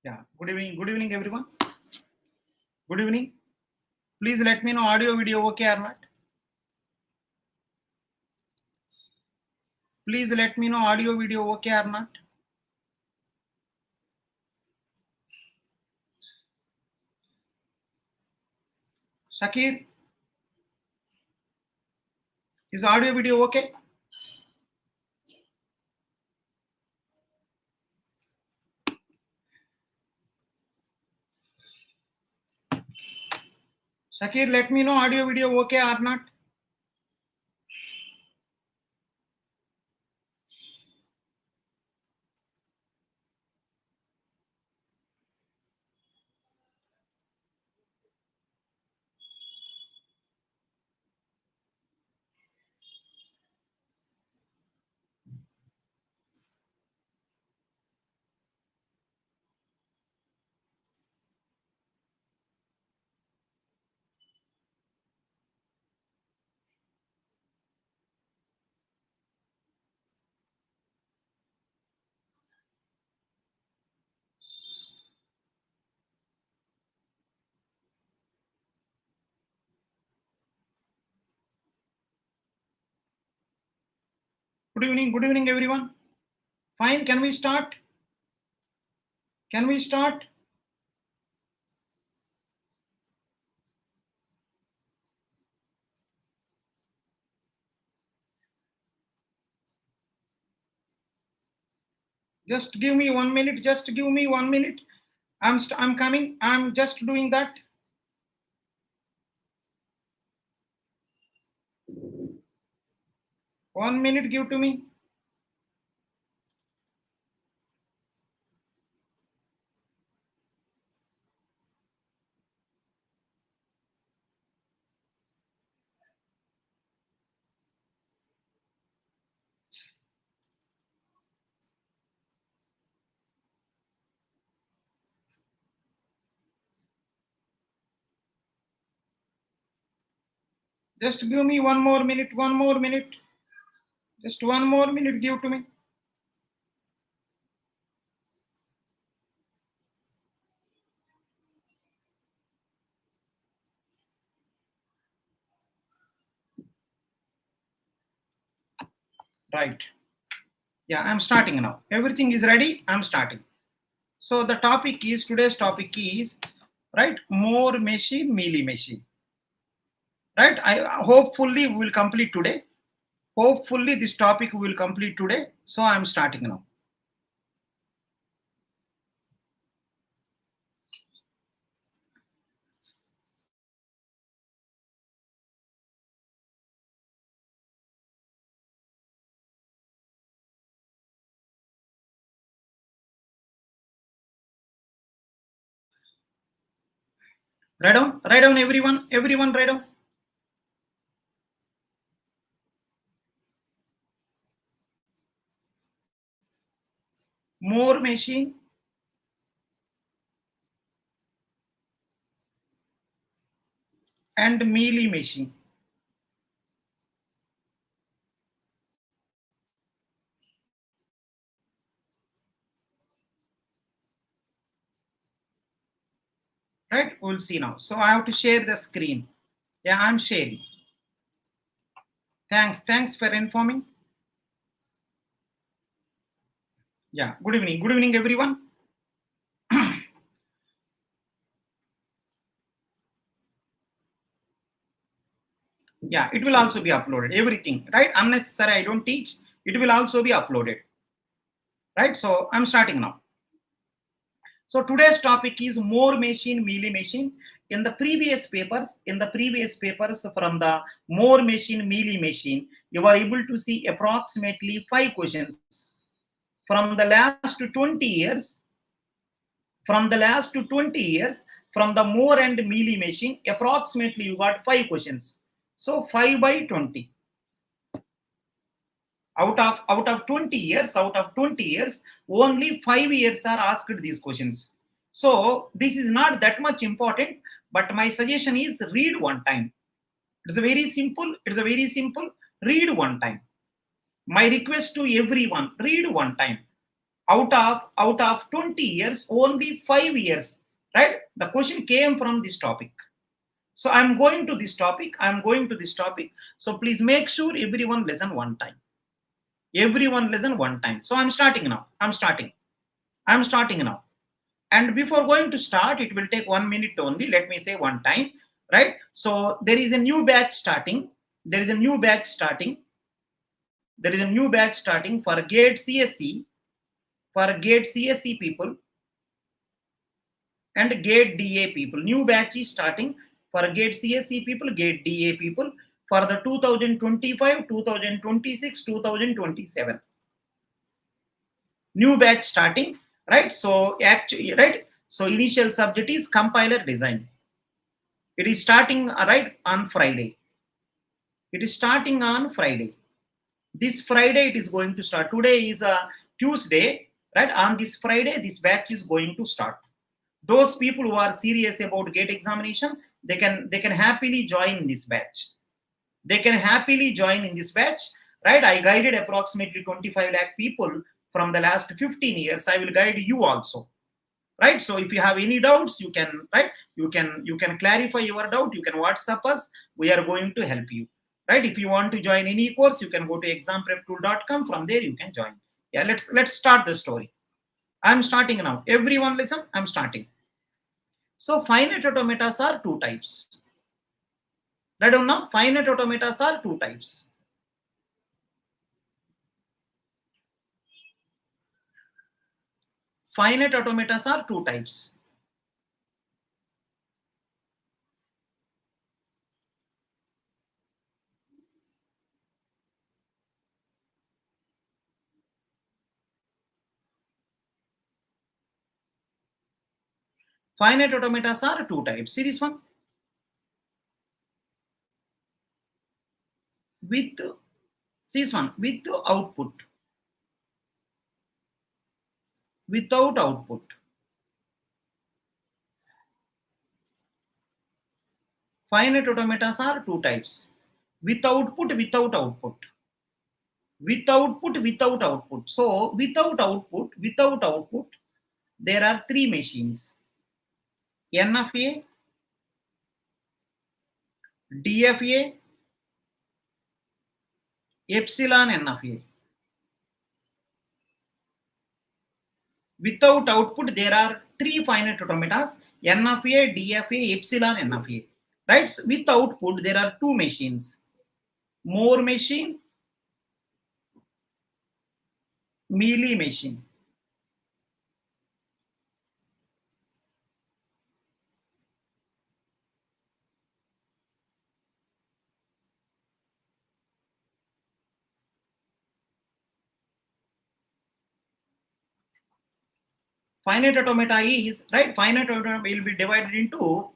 Yeah, good evening everyone. Good evening. Please let me know audio video okay or not. Please let me know audio video okay or not. Shakir, is audio video okay? Shakir, let me know audio video okay or not. Good evening everyone. Fine, can we start? Can we start? Just give me 1 minute. Just give me 1 minute. I'm coming. I'm just doing that. One minute give to me. Just give me 1 more minute. 1 more minute. Just 1 more minute give to me. Right. Yeah, I'm starting now. Everything is ready. I'm starting. So the topic is, today's topic is, right, more machine, Mealy machine. Right. I hopefully we will complete today. Hopefully this topic will complete today. So I'm starting now. Write down everyone. Everyone write down. More machine and Mealy machine. Right, we'll see now. So I have to share the screen. Yeah, I'm sharing. Thanks for informing. Yeah, good evening everyone. Yeah, it will also be uploaded, everything, right? Unnecessary, I don't teach. It will also be uploaded, right? So I'm starting now. So today's topic is more machine, Mealy machine. In the previous papers from the more machine, Mealy machine, you are able to see approximately 5 questions from the last 20 years. From the last 20 years, from the more and Mealy machine, approximately you got 5 questions. So 5 by 20. Out of 20 years, only 5 years are asked these questions. So this is not that much important, but my suggestion is read one time. It's a very simple. Read one time. My request to everyone, read one time. Out of 20 years, only 5 years, right? The question came from this topic. So I'm going to this topic. So please make sure everyone listen one time. So I'm starting now. I'm starting now. And before going to start, it will take 1 minute only. Let me say one time, right? So there is a new batch starting. There is a new batch starting for GATE CSC, people and GATE DA people. New batch is starting for GATE CSC people, GATE DA people for the 2025, 2026, 2027. New batch starting, right? So actually, right? So initial subject is compiler design. It is starting right on Friday. This Friday it is going to start. Today is a Tuesday, right? On this Friday, this batch is going to start. Those people who are serious about GATE examination, they can happily join this batch. Right? I guided approximately 25 lakh people from the last 15 years. I will guide you also, right? So if you have any doubts, you can, right? You can clarify your doubt. You can WhatsApp us. We are going to help you, right? If you want to join any course, you can go to exampreptool.com. From there, you can join. Yeah, let's start the story. I'm starting now. Everyone listen. I'm starting. So finite automatas are two types. Right on now? Finite automatas are two types. Finite automatas are two types. Finite automatas are two types. See this one? With output, without output. Finite automatas are two types. With output, without output. With output, without output. So without output, there are three machines. N of A, D of A, epsilon N of A. Without output, there are three finite automatas, N of A, D of A, epsilon N of A. Right? So with output, there are two machines. Moore machine, Mealy machine. Finite automata is, right? Finite automata will be divided into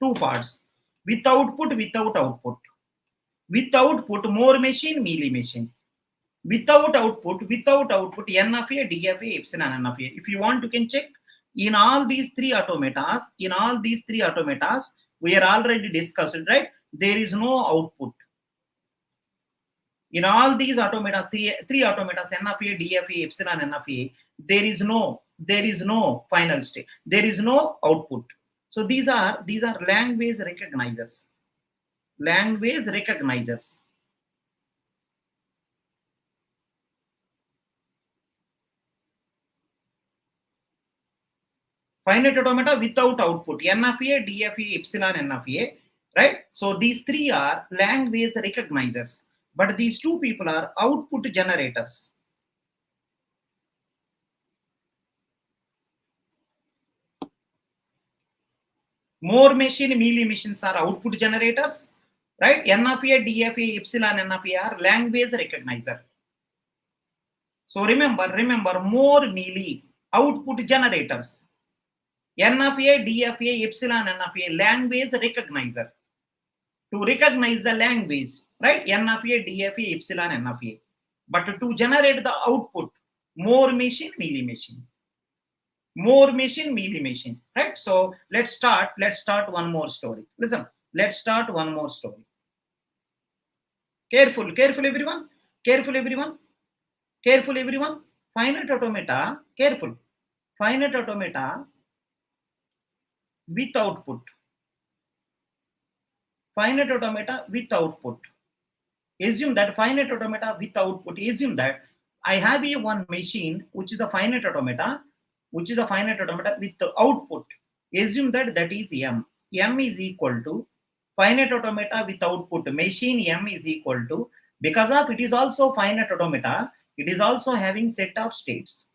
two parts. With output, without output. With output, Moore machine, Mealy machine. Without output, N of A, D of A, epsilon N of A. If you want, you can check. In all these three automatas, we are already discussed, right? There is no output. In all these automata, three automatas, N of A, D of A, epsilon N of A, there is no final state. There is no output. So these are language recognizers. Finite automata without output, N of A, D of A, epsilon N of A, right? So these three are language recognizers, but these two people are output generators. Moore machine, Mealy machines are output generators, right? N of A, D of A, epsilon N of A are language recognizer. So remember, Moore, Mealy, output generators. N of A, D of A, epsilon N of A, language recognizer. To recognize the language, right? N of A, D of A, epsilon N of A. But to generate the output, Moore machine, Mealy machine. Moore machine, Mealy machine, right? So let's start one more story. Listen, let's start one more story. Careful everyone. Careful everyone. Careful everyone. Finite automata, careful. Finite automata with output. Finite automata with output. Assume that finite automata with output. Assume that I have a one machine which is a finite automata, with the output. Assume that that is M. M is equal to finite automata with output. Machine M is equal to, because of it is also finite automata, it is also having set of states.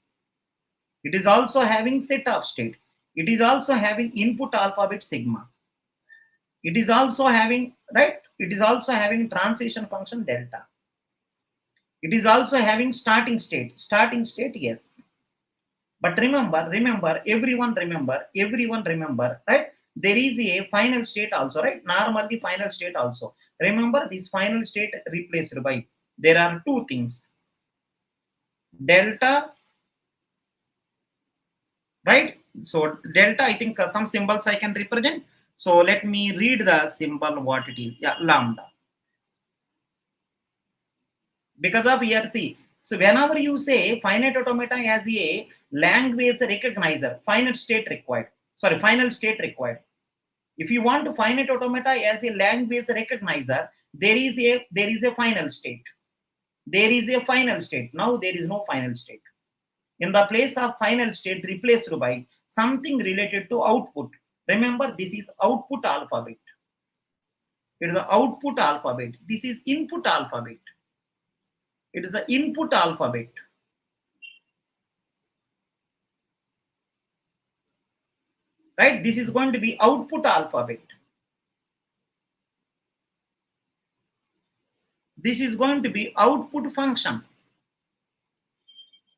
It is also having set of state. It is also having input alphabet sigma. It is also having, right? It is also having transition function delta. It is also having starting state. Starting state, yes. But remember, everyone remember, right? There is a final state also, right? Normally final state also. Remember this final state replaced by, there are two things. Delta, right? So delta, I think some symbols I can represent. So let me read the symbol what it is. Yeah, lambda. Because of here, see, so whenever you say finite automata as a language recognizer, final state required. If you want to finite automata as a language recognizer, there is a final state. There is a final state. Now there is no final state. In the place of final state, replaced by something related to output. Remember, this is output alphabet. It is the output alphabet. This is input alphabet. It is the input alphabet. Right? This is going to be output alphabet. This is going to be output function.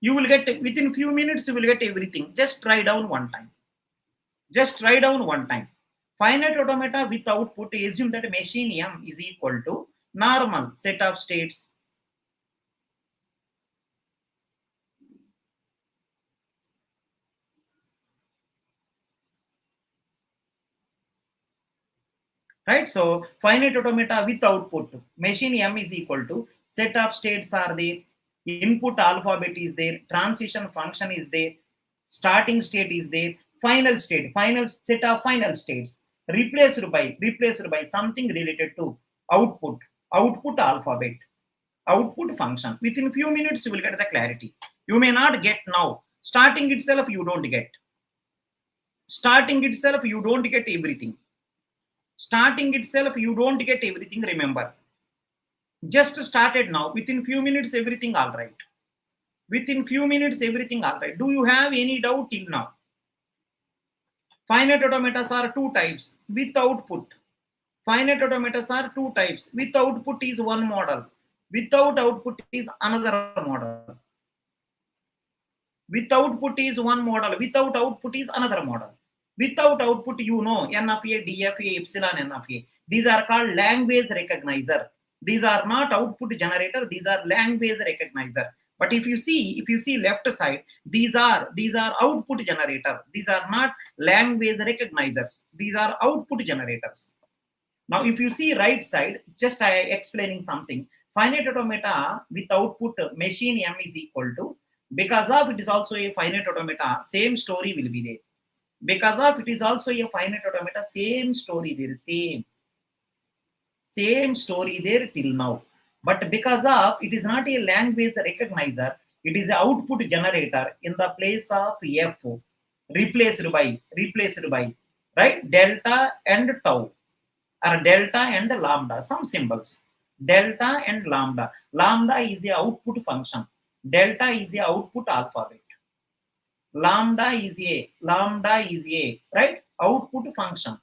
You will get, within few minutes, you will get everything. Just try down one time. Finite automata with output, assume that machine M is equal to normal set of states. Right? So finite automata with output, machine M is equal to set of states are there, input alphabet is there, transition function is there, starting state is there, final state, final set of final states, replaced by something related to output alphabet, output function. Within few minutes you will get the clarity. You may not get now. Starting itself you don't get. Everything. Starting itself you don't get everything. Remember, just started now. Within few minutes everything all right. Do you have any doubt till now? Finite automatas are two types with output. Finite automatas are two types. With output is one model. Without output is another model. With output is one model. Without output is another model. Without output, you know, N of A, D of A, epsilon N of A. These are called language recognizer. These are not output generator. These are language recognizer. But if you see left side, these are output generator. These are not language recognizers. These are output generators. Now, if you see right side, just I explaining something. Finite automata with output machine M is equal to, because of it is also a finite automata, same story will be there. Because of it is also a finite automata, same story there, same story there till now. But because of it is not a language recognizer, it is an output generator in the place of F, replaced by right, delta and tau, or delta and lambda, some symbols. Delta and lambda. Lambda is a output function. Delta is a output alphabet. Lambda is a right, output function.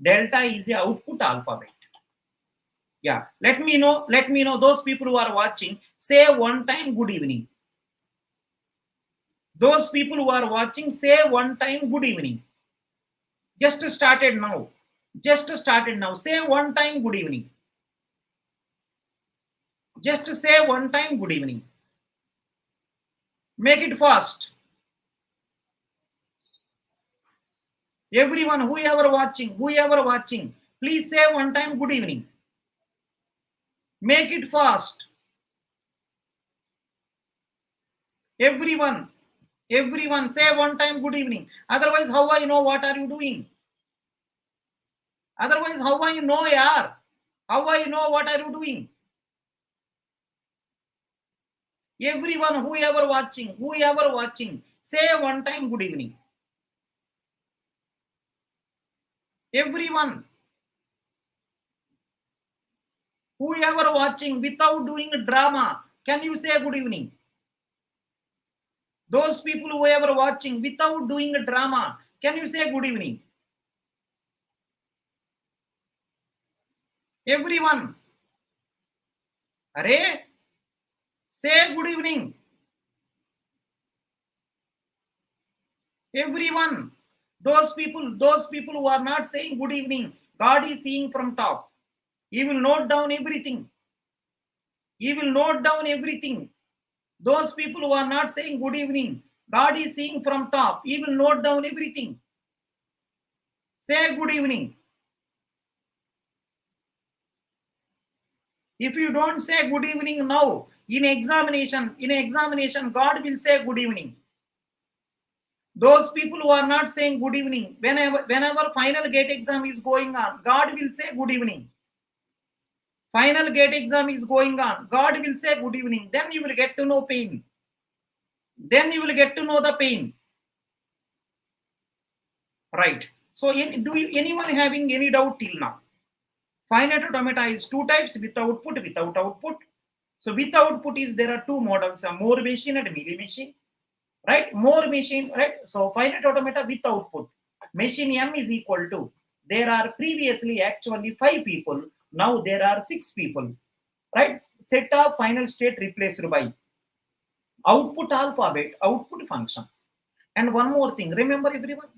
Delta is a output alphabet. Yeah, let me know those people who are watching, say one time good evening. Those people who are watching, say one time good evening. Just started now. Say one time good evening. Just say one time good evening. Make it fast. Everyone, whoever watching, please say one time good evening. Make it fast. Everyone, everyone say one time good evening. Otherwise, how I know what are you doing? Otherwise, how I know, yaar? How I know what are you doing? Everyone, whoever watching, say one time good evening. Everyone, whoever watching, without doing a drama, can you say good evening? Those people who ever watching, without doing a drama, can you say good evening? Everyone, Arey, say good evening. Everyone, those people who are not saying good evening, God is seeing from top. He will note down everything. He will note down everything. Those people who are not saying good evening, God is seeing from top. He will note down everything. Say good evening. If you don't say good evening now, in examination, God will say good evening. Those people who are not saying good evening, whenever final gate exam is going on, God will say good evening. Final gate exam is going on, God will say good evening. Then you will get to know pain. Then you will get to know the pain. Right. So, anyone having any doubt till now? Finite automata is two types: with output, without output. So, with output is there are two models: a Moore machine and a Mealy machine. Right? Moore machine. Right. So, finite automata with output. Machine M is equal to. There are previously actually 5 people. Now there are 6 people. Right? Set of final state replaced by output alphabet, output function. And one more thing, remember everyone,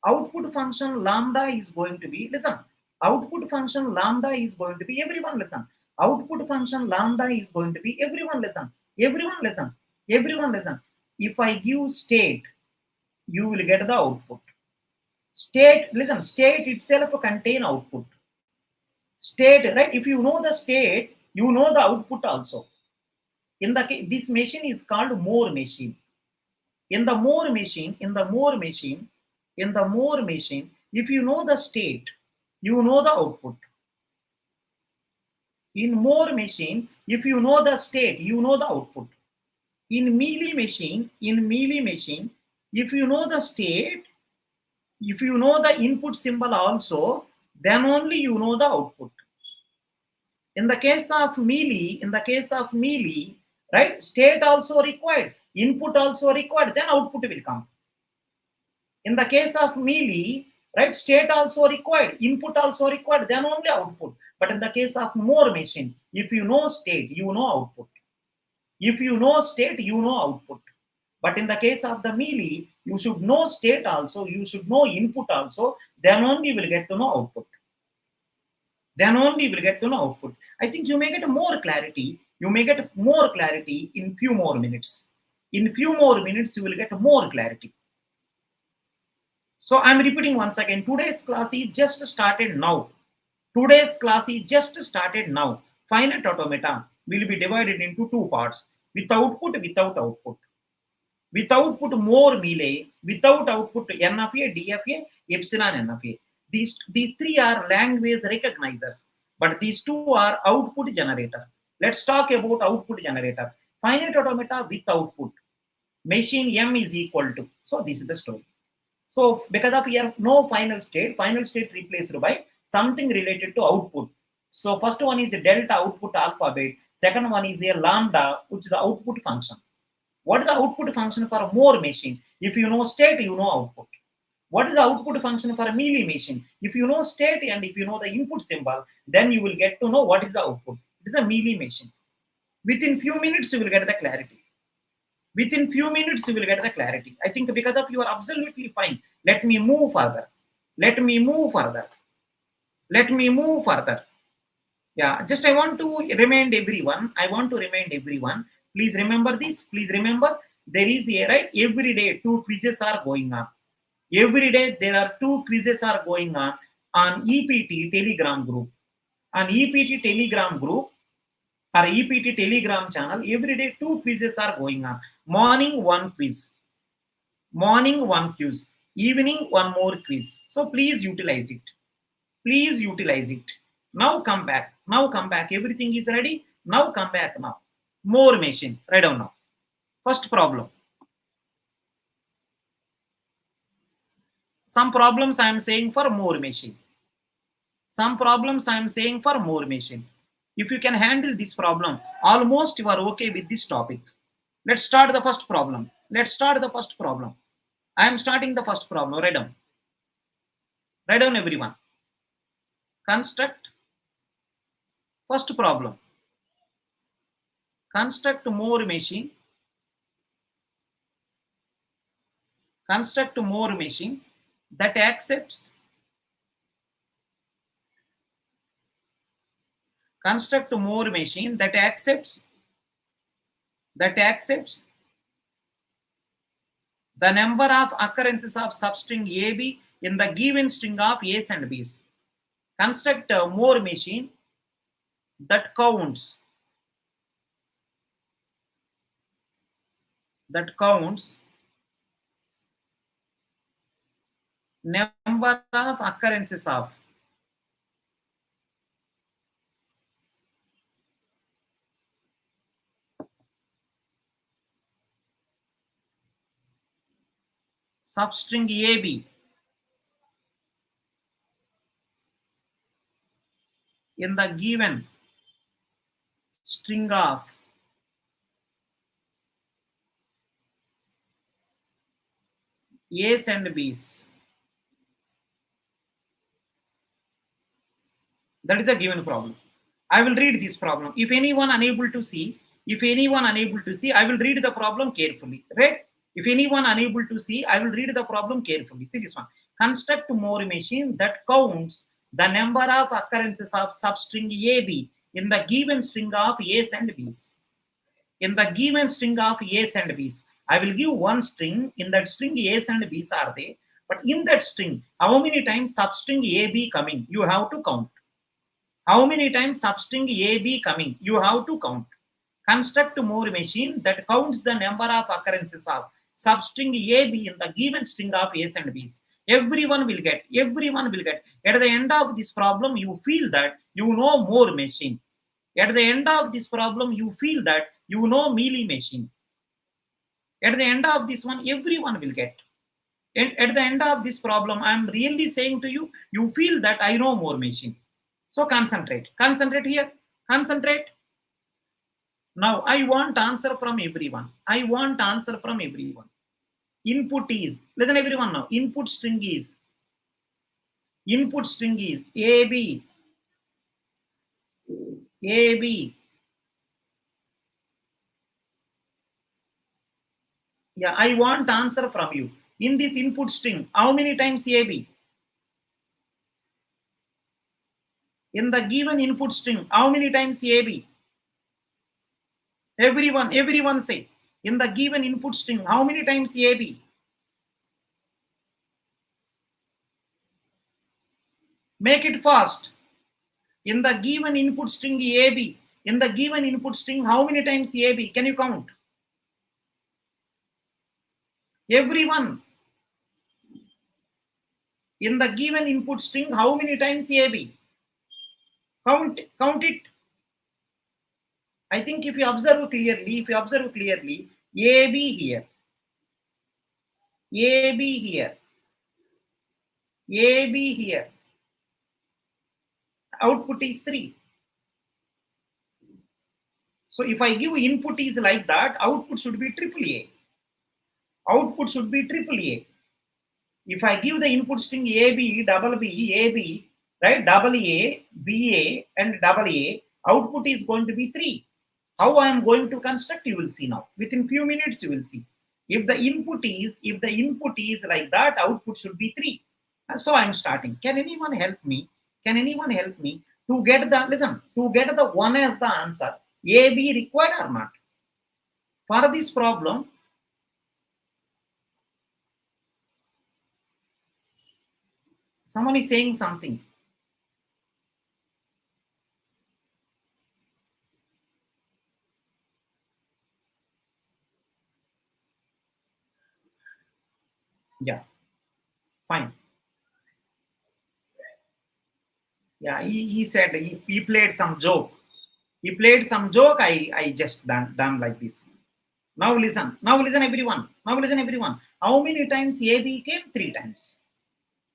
output function lambda is going to be, listen, output function lambda is going to be, everyone listen, output function lambda is going to be, everyone listen, if I give state, you will get the output. State, listen, state itself contain output. State, right? If you know the state, you know the output also. In the case, this machine is called Moore machine. In the Moore machine, if you know the state, you know the output. In Moore machine, if you know the state, you know the output. In Mealy machine, if you know the state, if you know the input symbol also, then only you know the output. In the case of Mealy, right, state also required, input also required, then output will come. In the case of Mealy, right, state also required, input also required, then only output. But in the case of Moore machine, if you know state, you know output. If you know state, you know output. But in the case of the Mealy, you should know state also, you should know input also, then only you will get to know output. Then only you will get to know output. I think you may get more clarity. You may get more clarity in few more minutes. In few more minutes, you will get more clarity. So I'm repeating once again. Today's class is just started now. Finite automata will be divided into two parts: with output, without output. With output more Mealy, without output NFA, DFA, epsilon NFA. These three are language recognizers, but these two are output generator. Let's talk about output generator. Finite automata with output. Machine M is equal to. So this is the story. So because of here no final state replaced by something related to output. So first one is the delta output alphabet. Second one is a lambda, which is the output function. What is the output function for a Moore machine? If you know state, you know output. What is the output function for a Mealy machine? If you know state and if you know the input symbol, then you will get to know what is the output. It is a Mealy machine. Within few minutes, you will get the clarity. Within few minutes, you will get the clarity. I think because of you are absolutely fine. Let me move further. Yeah, just I want to remind everyone. Please remember this. Please remember there is a right every day 2 quizzes are going on. Every day there are 2 quizzes are going on EPT Telegram group. On EPT Telegram group, our EPT Telegram channel, every day 2 quizzes are going on. Morning 1 quiz, morning 1 quiz, evening 1 more quiz. So please utilize it. Please utilize it. Now come back. Now come back. Everything is ready. Now come back now. More machine. Write down now. First problem. Some problems I am saying for more machine. Some problems I am saying for more machine. If you can handle this problem, almost you are okay with this topic. Let's start the first problem. Let's start the first problem. I am starting the first problem. Write down. Write down everyone. Construct first problem. Construct more machine. Construct more machine that accepts. Construct more machine that accepts the number of occurrences of substring AB in the given string of A's and B's. Construct more machine that counts number of occurrences of substring AB in the given string of A's and B's. That is a given problem. I will read this problem. If anyone unable to see, I will read the problem carefully. Right? If anyone unable to see, I will read the problem carefully. See this one. Construct more machine that counts the number of occurrences of substring AB in the given string of A's and B's. In the given string of A's and B's, I will give one string. In that string, A's and B's are there. But in that string, how many times substring AB coming? You have to count. How many times substring AB coming? You have to count. Construct more machine that counts the number of occurrences of substring AB in the given string of A's and B's. Everyone will get. At the end of this problem, you feel that you know more machine. At the end of this problem, you feel that you know Mealy machine. At the end of this one, everyone will get. And at the end of this problem, I am really saying to you, you feel that I know more machine. So concentrate here, concentrate. Now I want answer from everyone. Input is, listen everyone now, input string is AB. Yeah, I want answer from you. In this input string, how many times AB? In the given input string, how many times AB? Everyone say. In the given input string, how many times AB? Make it fast. In the given input string AB, in the given input string, how many times AB? Can you count? Everyone. In the given input string, how many times AB? Count it. I think if you observe clearly, AB here, AB here, output is 3. So if I give input is like that, output should be AAA. If I give the input string AB, double B, AB, right, double A, BA, and double A, output is going to be 3. How I am going to construct, you will see now. Within few minutes, you will see. If the input is like that, output should be 3. So I am starting. Can anyone help me? To get the 1 as the answer? AB required or not? For this problem, someone is saying something. Yeah, fine. Yeah, he said he played some joke. He played some joke. I just done like this. Now listen. Now listen, everyone. Now listen, everyone. How many times AB came? 3 times.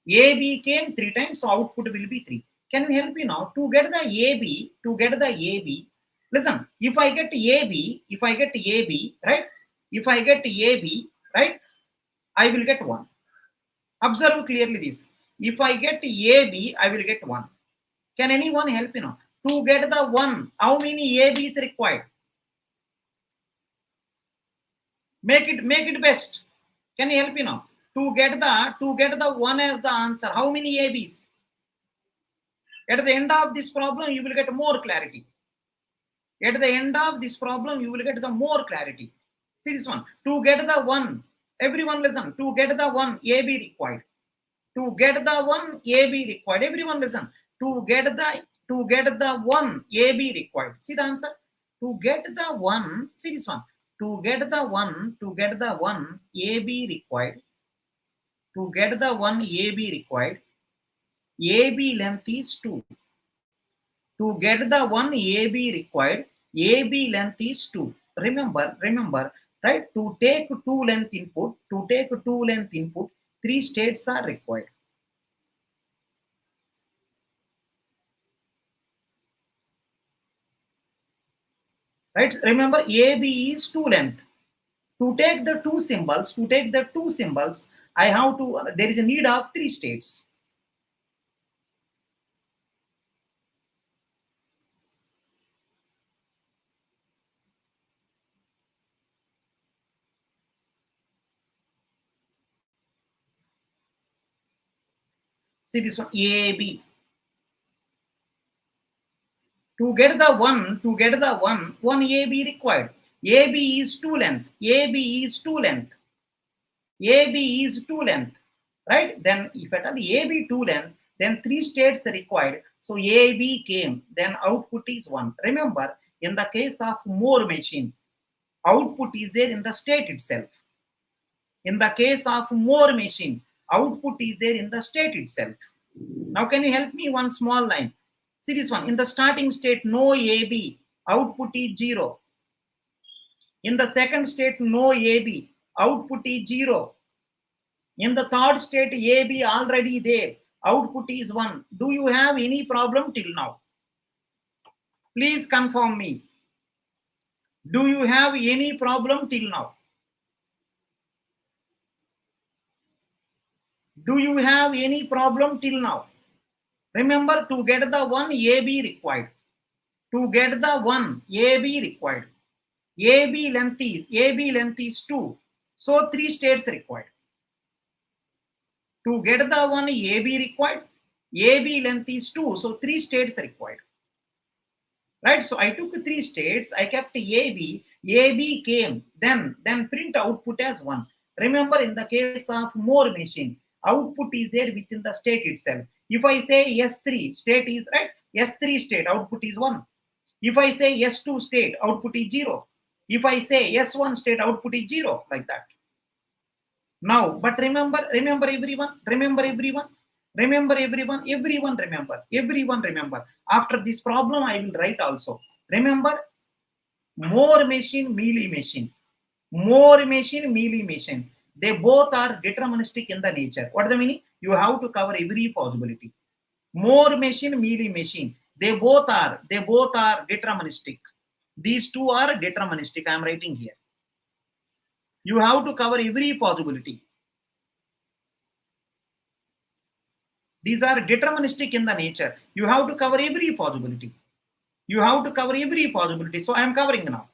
AB came 3 times, so output will be 3. Can you help me now to get the AB? To get the AB, listen. If I get AB, if I get AB, right? If I get AB, right? I will get 1. Observe clearly this. If I get AB, I will get 1. Can anyone help me now? To get the 1, how many ABs required? Make it best. Can you help me now? To get the 1 as the answer, how many ABs? At the end of this problem, you will get more clarity. At the end of this problem, you will get the more clarity. See this one. To get the 1, everyone listen. To get the 1, AB required. To get the 1, AB required. Everyone listen. To get the 1, AB required. See the answer. To get the 1, see this one. To get the 1, AB required. To get the 1, AB required. AB length is 2. To get the 1 AB required, AB length is 2. Remember, right? To take 2 length input, 3 states are required. Right? Remember, AB is 2 length. To take the two symbols, I have to, there is a need of 3 states. See this one, AB. To get the 1 AB required. AB is 2 length. AB is 2 length. AB is 2 length, right? Then if at all AB 2 length, then 3 states are required. So AB came, then output is 1. Remember, in the case of Moore machine, output is there in the state itself. In the case of Moore machine, output is there in the state itself. Now can you help me one small line? See this one. In the starting state, no AB, output is 0. In the second state, no AB, output is 0. In the third state, AB already there, output is 1. Do you have any problem till now? Please confirm me. Do you have any problem till now? Do you have any problem till now? Remember, to get the 1, AB required. To get the 1, AB required. AB length is 2. So 3 states required. To get the 1, AB required. AB length is 2. So 3 states required. Right? So I took 3 states. I kept AB. AB came. Then print output as 1. Remember, in the case of Moore machine, output is there within the state itself. If I say S3, state is right. S3 state, output is 1. If I say S2 state, output is 0. If I say S1 state, output is 0, like that. Now, but remember everyone, everyone remember. After this problem, I will write also. Remember, Moore machine, Mealy machine. Moore machine, Mealy machine. They both are deterministic in the nature. What is the meaning? You have to cover every possibility. Moore machine, Mealy machine. They both are deterministic. These two are deterministic. I am writing here. You have to cover every possibility. These are deterministic in the nature. You have to cover every possibility. You have to cover every possibility. So I am covering now.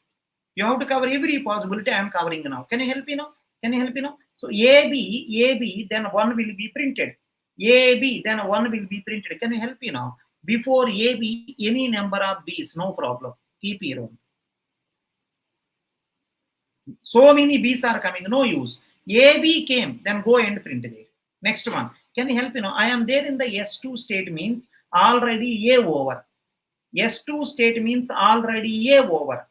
You have to cover every possibility. I am covering now. Can you help me now? Can you help me now? So AB, then 1 will be printed. AB, then 1 will be printed. Can you help me now? Before AB, any number of B's, no problem. Keep your own. So many B's are coming, no use. AB came, then go and print there. Next one. Can you help me now? I am there in the S2 state means already A over. S2 state means already A over.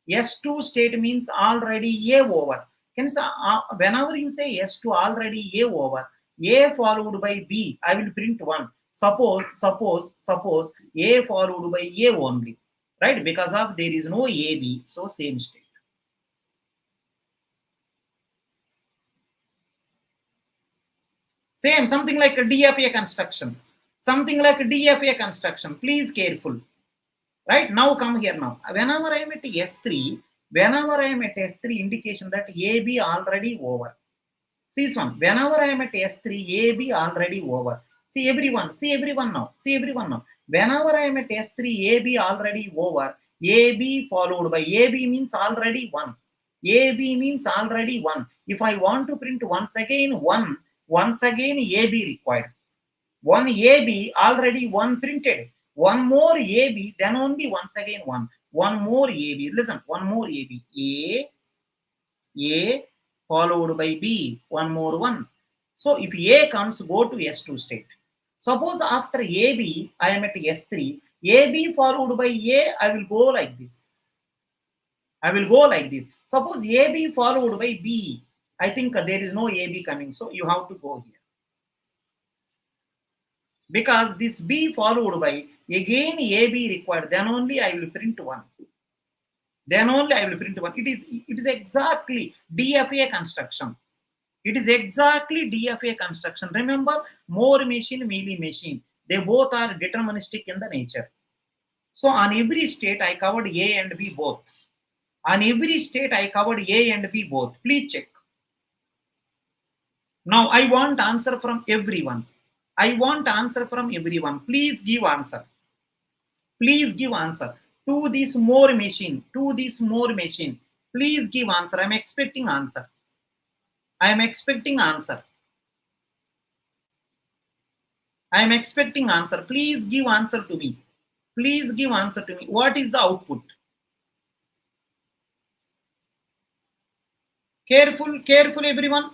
S2 state means already A over. Can you say, whenever you say S2 already A over, A followed by B, I will print 1. Suppose A followed by A only, right? Because of there is no AB, so same state. Same, something like a DFA construction. Something like a DFA construction. Please careful. Right, now come here now. Whenever I am at S3, indication that AB already over. See this one. Whenever I am at S3, AB already over. See everyone now. Whenever I am at S3, AB already over. AB followed by AB means already 1. AB means already 1. If I want to print once again 1, once again AB required. One AB already 1 printed. One more AB, then only once again 1. One more AB. Listen, one more AB. A followed by B. One more 1. So if A comes, go to S2 state. Suppose after AB, I am at S3. AB followed by A, I will go like this. Suppose AB followed by B. I think there is no AB coming. So you have to go here. Because this B followed by again AB required, then only I will print 1. It is exactly DFA construction. Remember, Moore machine, Mealy machine, they both are deterministic in the nature. So on every state I covered A and B both. Please check. Now I want answer from everyone. Please give answer. To this Moore machine. Please give answer. I am expecting answer. Please give answer to me. What is the output? Careful everyone.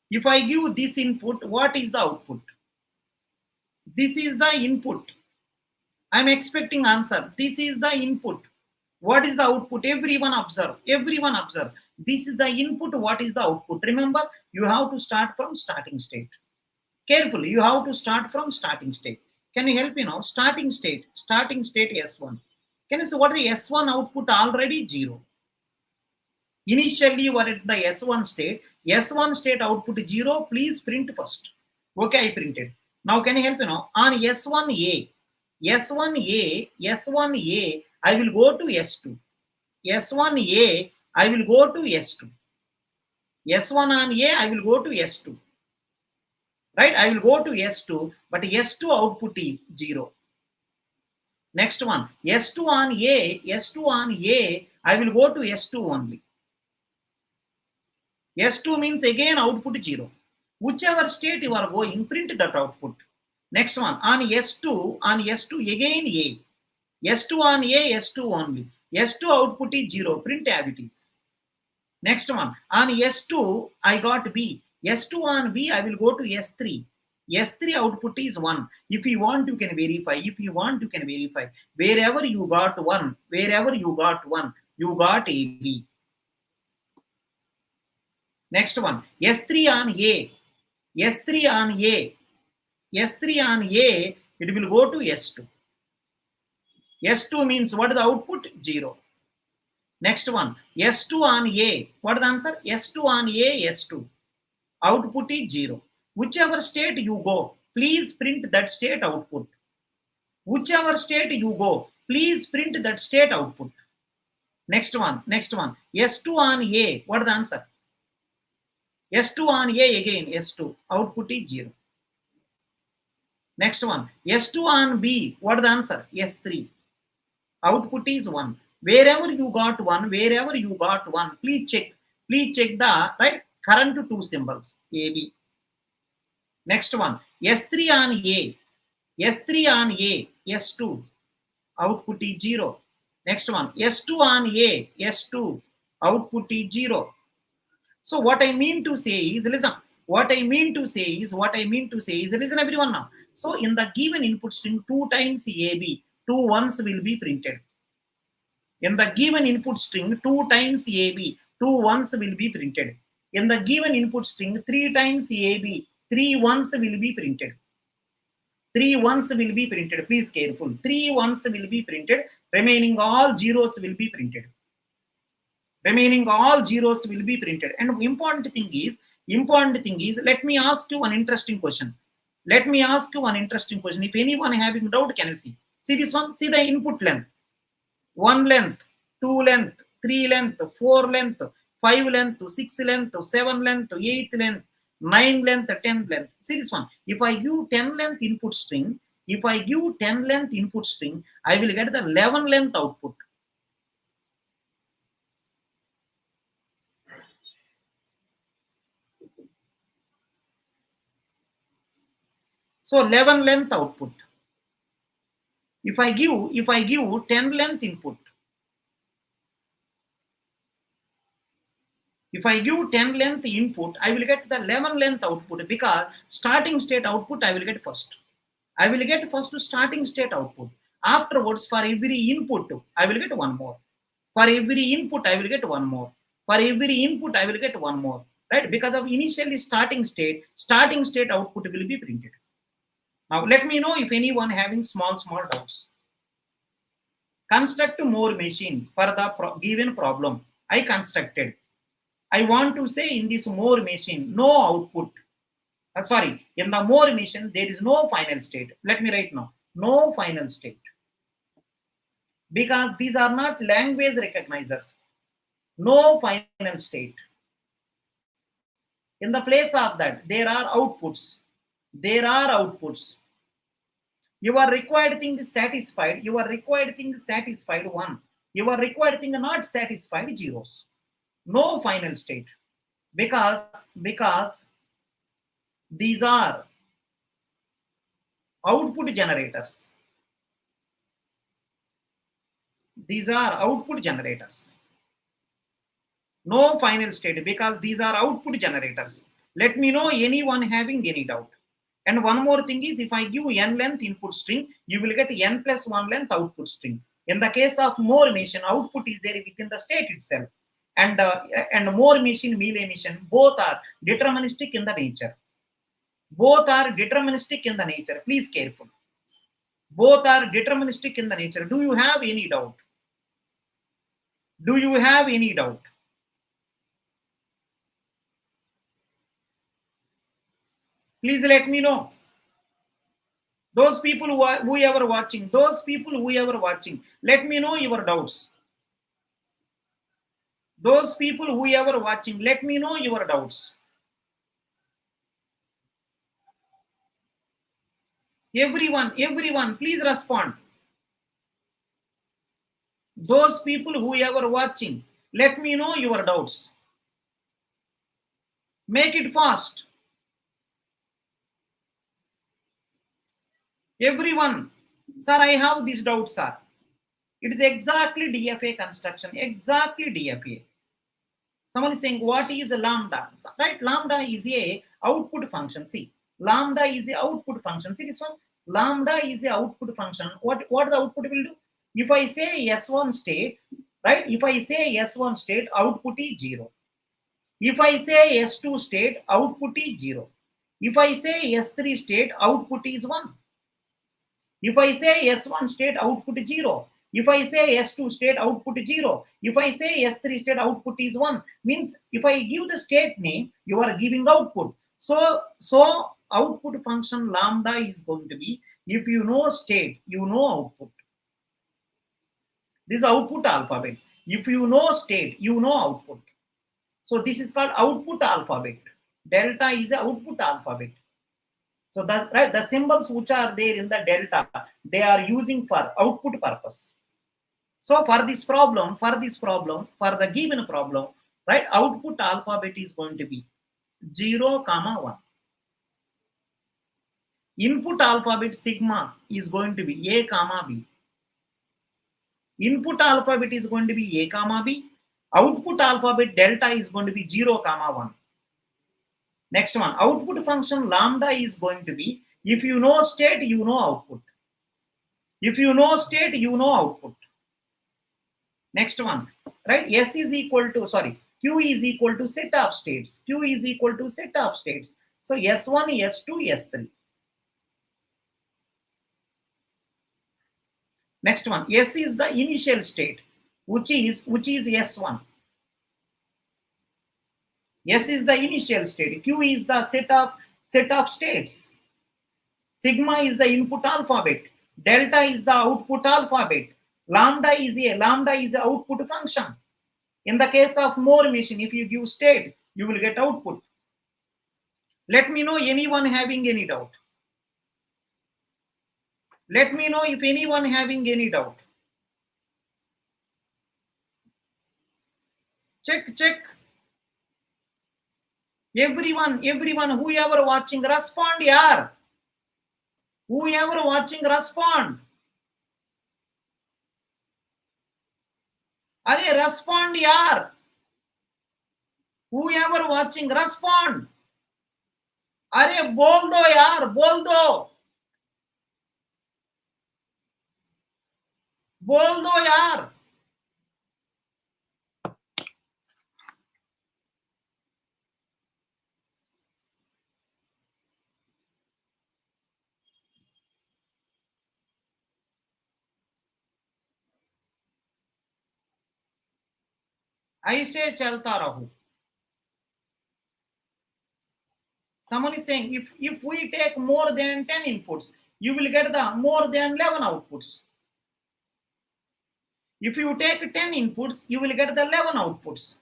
If I give this input, what is the output? This is the input. I am expecting answer. This is the input. What is the output? Everyone observe. This is the input. What is the output? Remember, you have to start from starting state. Carefully, you have to start from starting state. Can you help me now? Starting state S1. Can you see what is the S1 output? Already 0. Initially, you are at the S1 state. S1 state output 0. Please print first. Okay, I printed. Now, can you help me now? On S1A, I will go to S2. S1A, I will go to S2. S1 on A, I will go to S2. Right? I will go to S2, but S2 output is 0. Next one, S2 on A, I will go to S2 only. S2 means again output 0. Whichever state you are going, print that output. Next one, on S2 again A. S2 on A, S2 only. S2 output is 0, print as it is. Next one, on S2, I got B. S2 on B, I will go to S3. S3 output is 1. If you want, you can verify. Wherever you got 1, you got AB. Next one, S3 on A. It will go to S2. S2 means what is the output? 0. Next one, S2 on A. What is the answer? S2 on A, S2. Output is 0. Whichever state you go, please print that state output. Whichever state you go, please print that state output. Next one, S2 on A. What is the answer? S2 on A again, S2. Output is 0. Next one, S2 on B. What is the answer? S3. Output is 1. Wherever you got 1, please check the right current two symbols, AB. Next one, S3 on A. S2. Output is 0. Next one, S2 on A. S2. Output is 0. So what I mean to say is, listen. Listen everyone now. So in the given input string, 2 times AB, 2 ones will be printed. In the given input string, 2 times AB, 2 ones will be printed. In the given input string, 3 times AB, 3 ones will be printed. 3 ones will be printed. Please careful. 3 ones will be printed. Remaining all zeros will be printed. Remaining all zeros will be printed. And important thing is, let me ask you an interesting question. Let me ask you an interesting question. If anyone having doubt, can you see? See this one? See the input length. 1 length, 2 length, 3 length, 4 length, 5 length, 6 length, 7 length, 8 length, 9 length, 10 length. See this one. If I give 10 length input string, I will get the 11 length output. So 11 length output. If I give 10 length input, I will get the 11 length output, because starting state output I will get first. I will get first starting state output. Afterwards, for every input, I will get one more. For every input, I will get one more. For every input, I will get one more. Right? Because of initially starting state output will be printed. Now, let me know if anyone having small doubts. Construct more machine for the given problem. I constructed. I want to say in this more machine, no output. In the more machine, there is no final state. Let me write now. No final state. Because these are not language recognizers. No final state. In the place of that, there are outputs. Your required thing is satisfied. Your required thing is satisfied 1. Your required thing not satisfied zeros. No final state. Because these are output generators. No final state, because these are output generators. Let me know anyone having any doubt. And one more thing is, if I give n length input string, you will get n plus 1 length output string. In the case of more machine, output is there within the state itself. And more machine, Mealy machine, both are deterministic in the nature. Please careful. Both are deterministic in the nature. Do you have any doubt? Please let me know. Those people who are watching, let me know your doubts. Those people who are watching, let me know your doubts. Everyone, please respond. Those people who are watching, let me know your doubts. Make it fast. Everyone, sir, I have this doubt, sir. It is exactly DFA construction, exactly DFA. Someone is saying, what is a lambda? Right? Lambda is a output function. See, lambda is a output function. See this one? Lambda is a output function. What the output will do? If I say S1 state, right? If I say S1 state, output is 0. If I say S2 state, output is 0. If I say S3 state, output is 1. If I say S1 state, output is 0. If I say S2 state, output is 0. If I say S3 state, output is 1. Means if I give the state name, you are giving output. So output function lambda is going to be, if you know state, you know output. This is output alphabet. If you know state, you know output. So this is called output alphabet. Delta is the output alphabet. So that, right, the symbols which are there in the delta, they are using for output purpose. So for this problem, for the given problem, right, output alphabet is going to be 0, 1. Input alphabet sigma is going to be A, B. Input alphabet is going to be A, B. Output alphabet delta is going to be 0, 1. Next one, output function lambda is going to be, if you know state, you know output. If you know state, you know output. Next one, right? Q is equal to set of states. Q is equal to set of states. So S1, S2, S3. Next one, S is the initial state, which is S1. S is the initial state. Q is the set of states. Sigma is the input alphabet. Delta is the output alphabet. Lambda is the output function. In the case of Moore machine, if you give state, you will get output. Let me know anyone having any doubt. Let me know if anyone having any doubt. Check. Everyone, whoever watching, respond, yaar. Whoever watching, respond. Arey, respond, yaar. Whoever watching, respond. अरे बोल दो यार, बोल दो यार. ऐसे चलता रहो. Someone is saying if we take more than 10 inputs, you will get the more than 11 outputs. If you take 10 inputs, you will get the 11 outputs.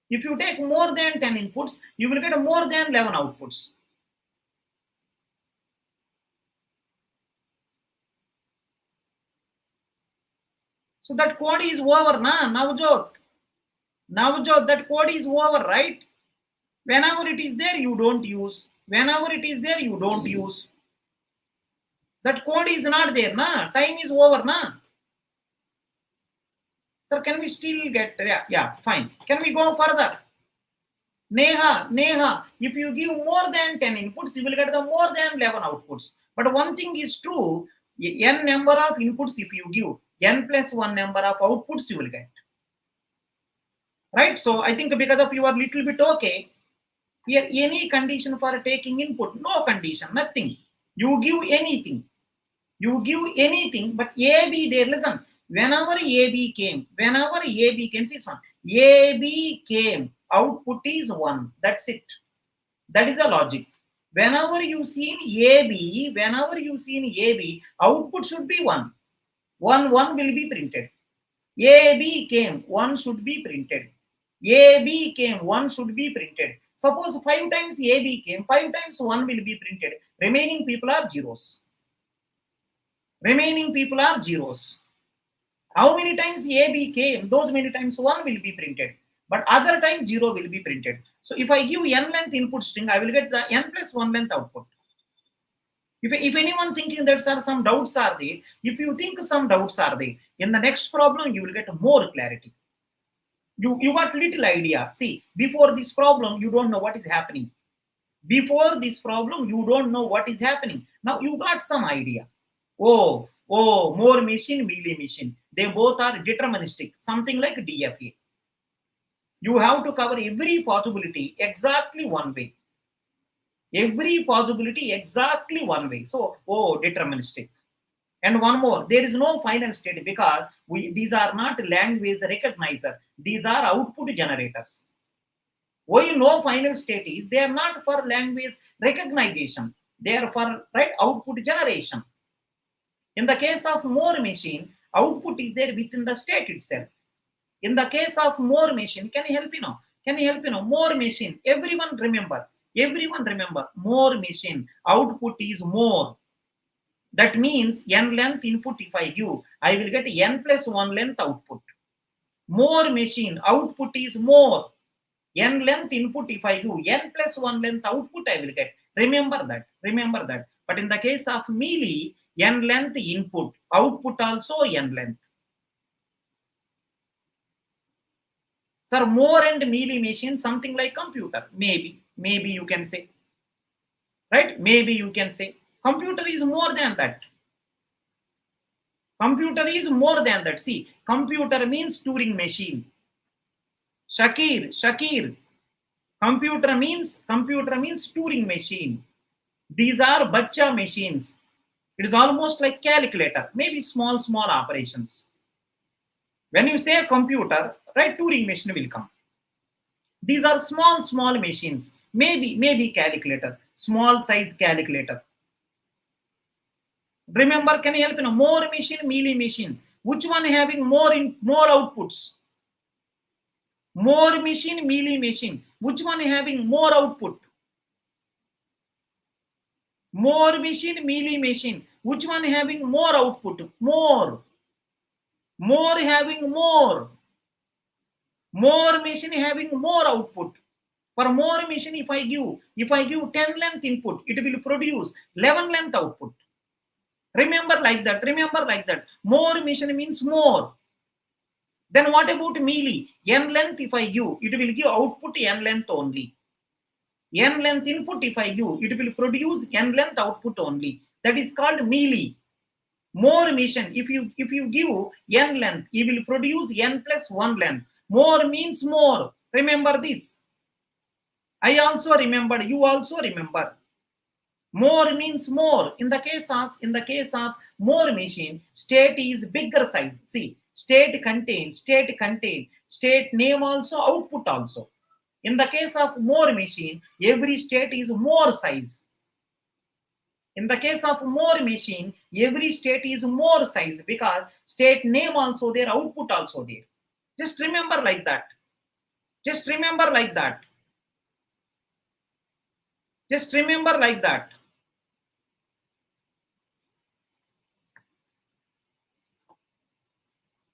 If you take more than 10 inputs, you will get more than 11 outputs. So that code is over, na, Navjot. That code is over, right? Whenever it is there, you don't use. Whenever it is there, you don't use. That code is not there, na. Time is over, na. Sir, can we still get, yeah, fine. Can we go further? Neha, if you give more than 10 inputs, you will get the more than 11 outputs. But one thing is true, n number of inputs if you give, n plus 1 number of outputs you will get. Right? So I think because of you are little bit okay, here any condition for taking input, no condition, nothing. You give anything. But AB there, listen, whenever AB came, see one, AB came, output is 1. That's it. That is the logic. Whenever you see in AB, output should be 1. 1 will be printed. AB came, 1 should be printed. AB came, 1 should be printed. Suppose 5 times AB came, 5 times 1 will be printed. Remaining people are zeros. How many times AB came, those many times 1 will be printed. But other time 0 will be printed. So if I give n length input string, I will get the n plus 1 length output. If anyone thinking that some doubts are there, if you think some doubts are there, in the next problem you will get more clarity. You got little idea. See, before this problem, you don't know what is happening. Now you got some idea. Oh, Moore machine, Mealy machine. They both are deterministic, something like DFA. You have to cover every possibility exactly one way. So, deterministic. And one more, there is no final state because these are not language recognizer. These are output generators. Why no final state is, they are not for language recognition. They are for output generation. In the case of Moore machine, output is there within the state itself. In the case of Moore machine, can you help you know? Moore machine, everyone remember, Moore machine, output is more. That means n length input if I give, I will get n plus 1 length output. Moore machine, output is more. N length input if I give, n plus 1 length output I will get. Remember that. But in the case of Mealy, n length input, output also n length. Sir, Moore and Mealy machine, something like computer. Maybe you can say. Right? Maybe you can say. Computer is more than that. Computer is more than that. See, computer means Turing machine. Shakir. Computer means Turing machine. These are bacha machines. It is almost like calculator, maybe small operations. When you say computer, right, Turing machine will come. These are small machines, maybe calculator, small size calculator. Remember, can you help? More machine, Mealy machine. Which one having more outputs? More machine, Mealy machine. Which one having more output? More machine, Mealy machine. Which one having more output? More having more. More machine having more output. For more machine, if I give 10 length input, it will produce 11 length output. Remember like that. More machine means more. Then what about Mealy? N length if I give, it will give output N length only. N length input if I give, it will produce N length output only. That is called Mealy. More machine, if you give N length, it will produce N plus 1 length. More means more. Remember this. I also remember, you also remember. More means more. In the case of more machine, state is bigger size. See, state contains state name also, output also. In the case of more machine, every state is more size. In the case of more machine, every state is more size because state name also there, output also there. Just remember like that. Just remember like that. Just remember like that.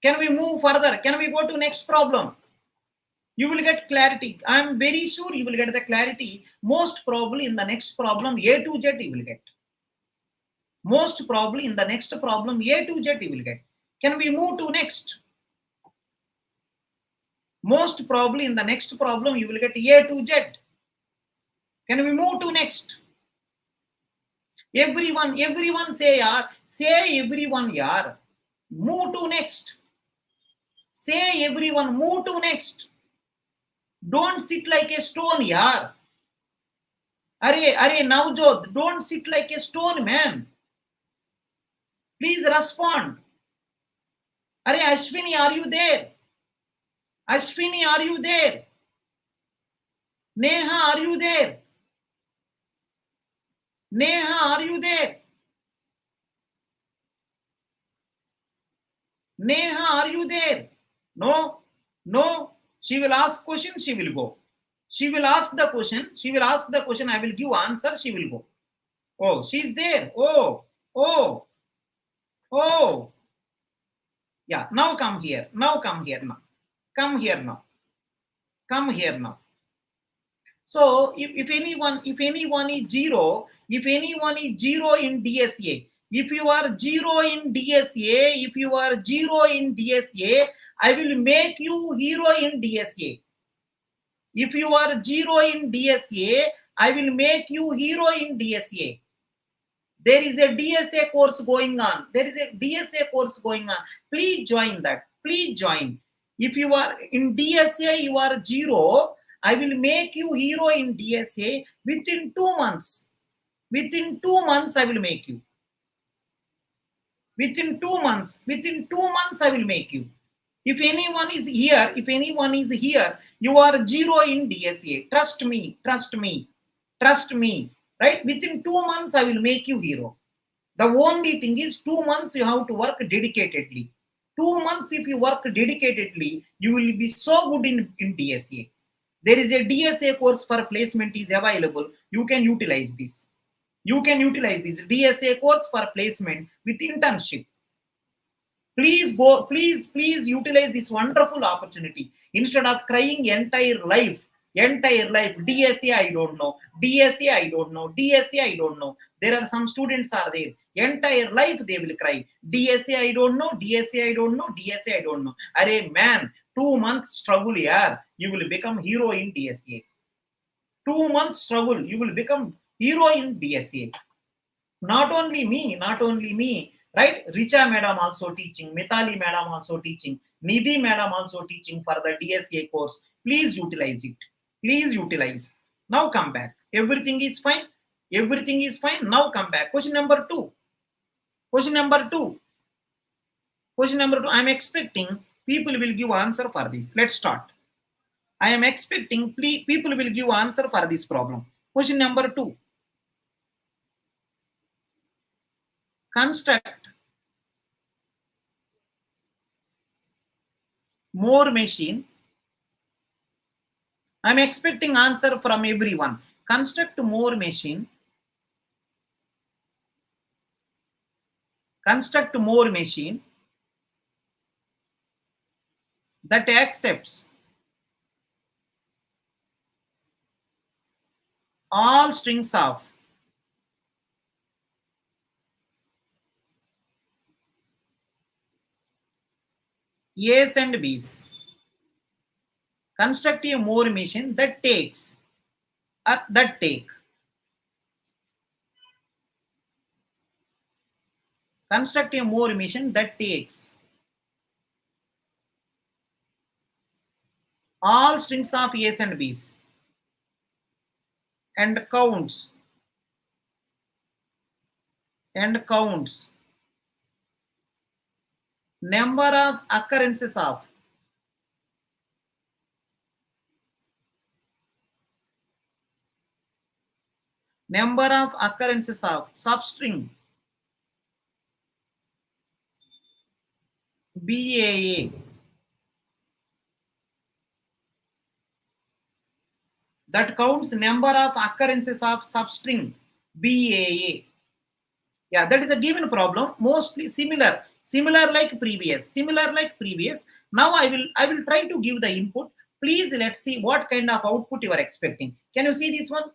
Can we move further? Can we go to next problem? You will get clarity. I am very sure you will get the clarity. Most probably in the next problem, A to Z you will get. Most probably in the next problem, A to Z you will get. Can we move to next? Most probably in the next problem, you will get A to Z. Can we move to next? Everyone say yaar. Say everyone yaar. Move to next. Say everyone, move to next. Don't sit like a stone yaar. Arey, Navjot, don't sit like a stone, man. Please respond. Arey, Ashwini, are you there? Ashwini, are you there? Neha, are you there? Neha, are you there? Neha, are you there? No. She will ask question, she will go. She will ask the question, I will give answer, she will go. Oh, she's there. Oh. Yeah, now come here. Come here now. So if anyone is zero, in DSA, if you are zero in DSA, I will make you hero in DSA. If you are zero in DSA, I will make you hero in DSA. There is a DSA course going on. Please join that. Please join. If you are in DSA, you are zero. I will make you hero in DSA within 2 months. Within 2 months, I will make you. Within 2 months, I will make you. If anyone is here, you are zero in DSA. Trust me. Right? Within 2 months, I will make you hero. The only thing is 2 months you have to work dedicatedly. 2 months if you work dedicatedly, you will be so good in DSA. There is a DSA course for placement is available. You can utilize this. DSA course for placement with internship. Please utilize this wonderful opportunity. Instead of crying entire life, DSA I don't know. There are some students are there. Entire life they will cry. DSA I don't know. Arey man, 2 months struggle yaar. You will become hero in DSA. 2 months struggle, you will become hero in DSA. Not only me, right? Richa madam also teaching, Mealy madam also teaching, Nidhi madam also teaching for the DSA course. Please utilize it. Please utilize. Now come back. Everything is fine. Everything is fine. Now come back. Question number 2. Question number 2. Question number 2. I am expecting people will give answer for this. Let's start. I am expecting people will give answer for this problem. Question number 2. Construct more machine. I am expecting answer from everyone. Construct more machine. Construct more machine that accepts all strings of A's and B's. Construct a more machine that takes that take. Construct a more machine that takes all strings of A's and B's and counts number of occurrences of substring BAA that counts number of occurrences of substring BAA. Yeah, that is a given problem, mostly similar like previous. Now I will try to give the input. Please, let's see what kind of output you are expecting. Can you see this one?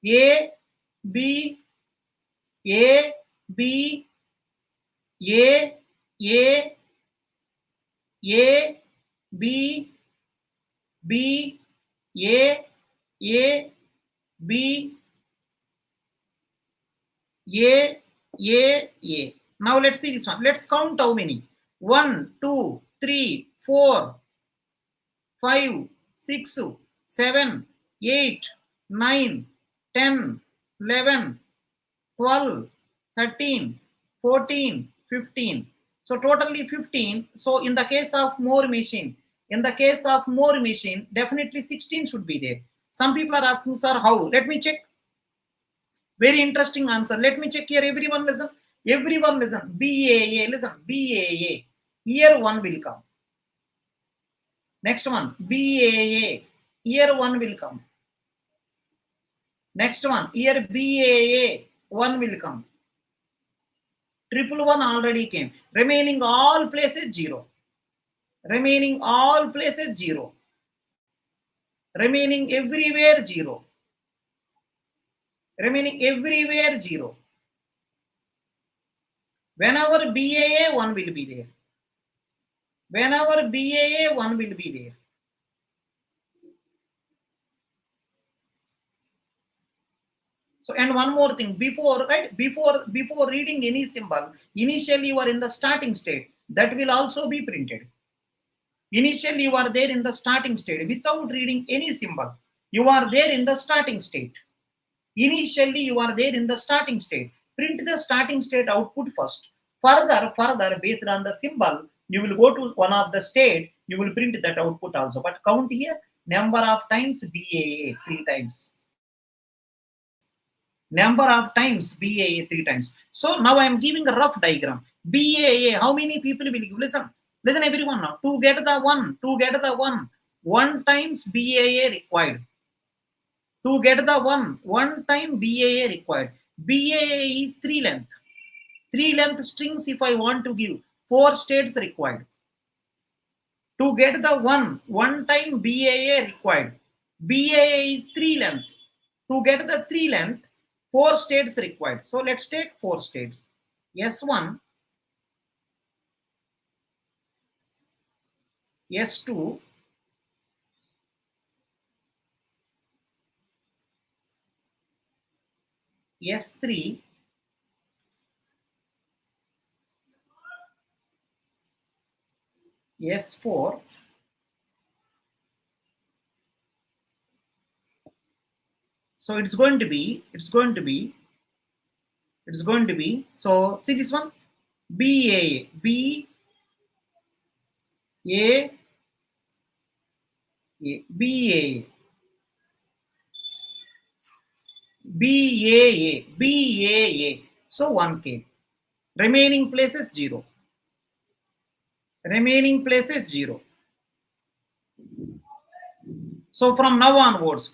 A B A B A A A B B A A B A A. Now let's see this one. Let's count how many. 1, 2, 3, 4, 5, 6, 7, 8, 9, 10, 11, 12, 13, 14, 15. So totally 15. So in the case of more machine, definitely 16 should be there. Some people are asking, sir, how? Let me check. Very interesting answer. Let me check here. Everyone listen. BAA, listen. BAA. Here 1 will come. Next one. BAA. Here 1 will come. Next one. Here BAA. 1 will come. 111 already came. Remaining all places 0. Remaining everywhere 0. Whenever BAA 1 will be there. So, and one more thing, before reading any symbol, initially you are in the starting state. That will also be printed. Initially you are there in the starting state without reading any symbol. You are there in the starting state. Initially you are there in the starting state. Print the starting state output first. Further, based on the symbol, you will go to one of the state, you will print that output also. But count here, number of times BAA 3 times. Number of times BAA 3 times. So now I am giving a rough diagram. BAA, how many people will give? Listen everyone now. To get the one, 1 times BAA required. To get the one time BAA required. BAA is 3 length. 3 length strings if I want to give. 4 states required. To get the one time BAA required. BAA is 3 length. To get the 3 length, 4 states required. So let's take 4 states. S1, S2, S3, S4. So it's going to be, so see this one, BAA, BAA, BAA, BAA, BAA. So 1 came. Remaining places 0. Remaining places 0. So from now onwards,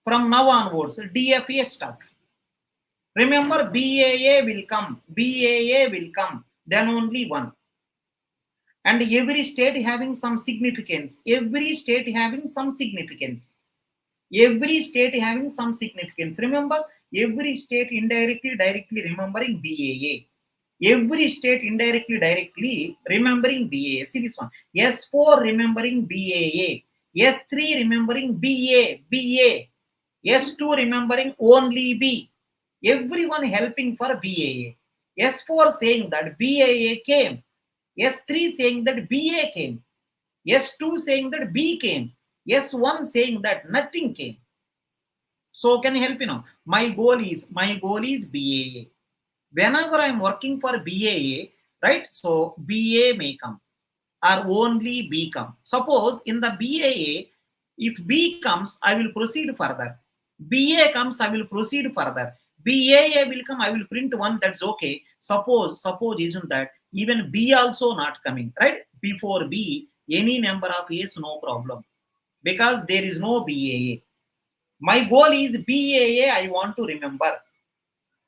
DFA stuff. Remember, BAA will come, then only 1. And every state having some significance. Every state having some significance. Remember, every state indirectly, directly remembering BAA. Every state indirectly, directly remembering BAA. See this one. S4 remembering BAA. S3 remembering BA. S2 remembering only B. Everyone helping for BAA. S4 saying that BAA came. S3 saying that BA came. S2 saying that B came. S1 saying that nothing came. So can you help me now? My goal is BAA. Whenever I'm working for BAA, right? So BA may come or only B come. Suppose in the BAA, if B comes, I will proceed further. BA comes, I will proceed further. BAA will come, I will print 1, that's okay. Suppose isn't that even B also not coming, right? Before B, any number of A's, no problem. Because there is no BAA. My goal is BAA, I want to remember.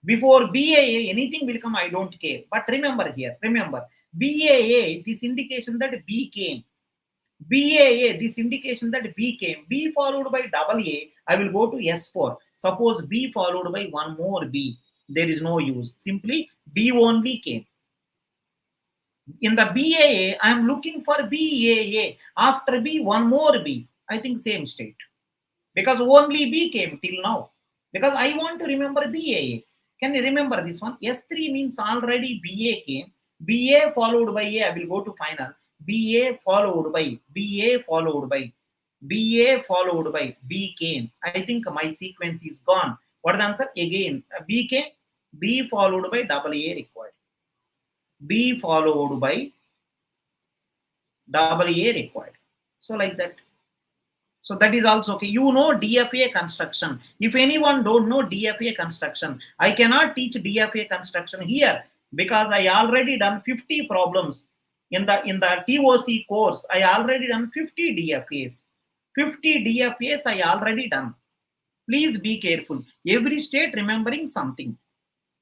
Before BAA, anything will come, I don't care. But remember here, BAA, this indication that B came. BAA, this indication that B came. B followed by AA, I will go to S4. Suppose B followed by one more B. There is no use. Simply B only came. In the BAA, I am looking for BAA. After B, one more B. I think same state. Because only B came till now. Because I want to remember BAA. Can you remember this one? S3 means already BA came. BA followed by A, I will go to final. BA followed by B came. I think my sequence is gone. What is the answer? Again, B came. B followed by AA required. B followed by AA required. So like that. So that is also okay. You know DFA construction. If anyone don't know DFA construction, I cannot teach DFA construction here because I already done 50 problems in the TOC course. I already done 50 DFAs. 50 DFAs I already done. Please be careful. Every state remembering something.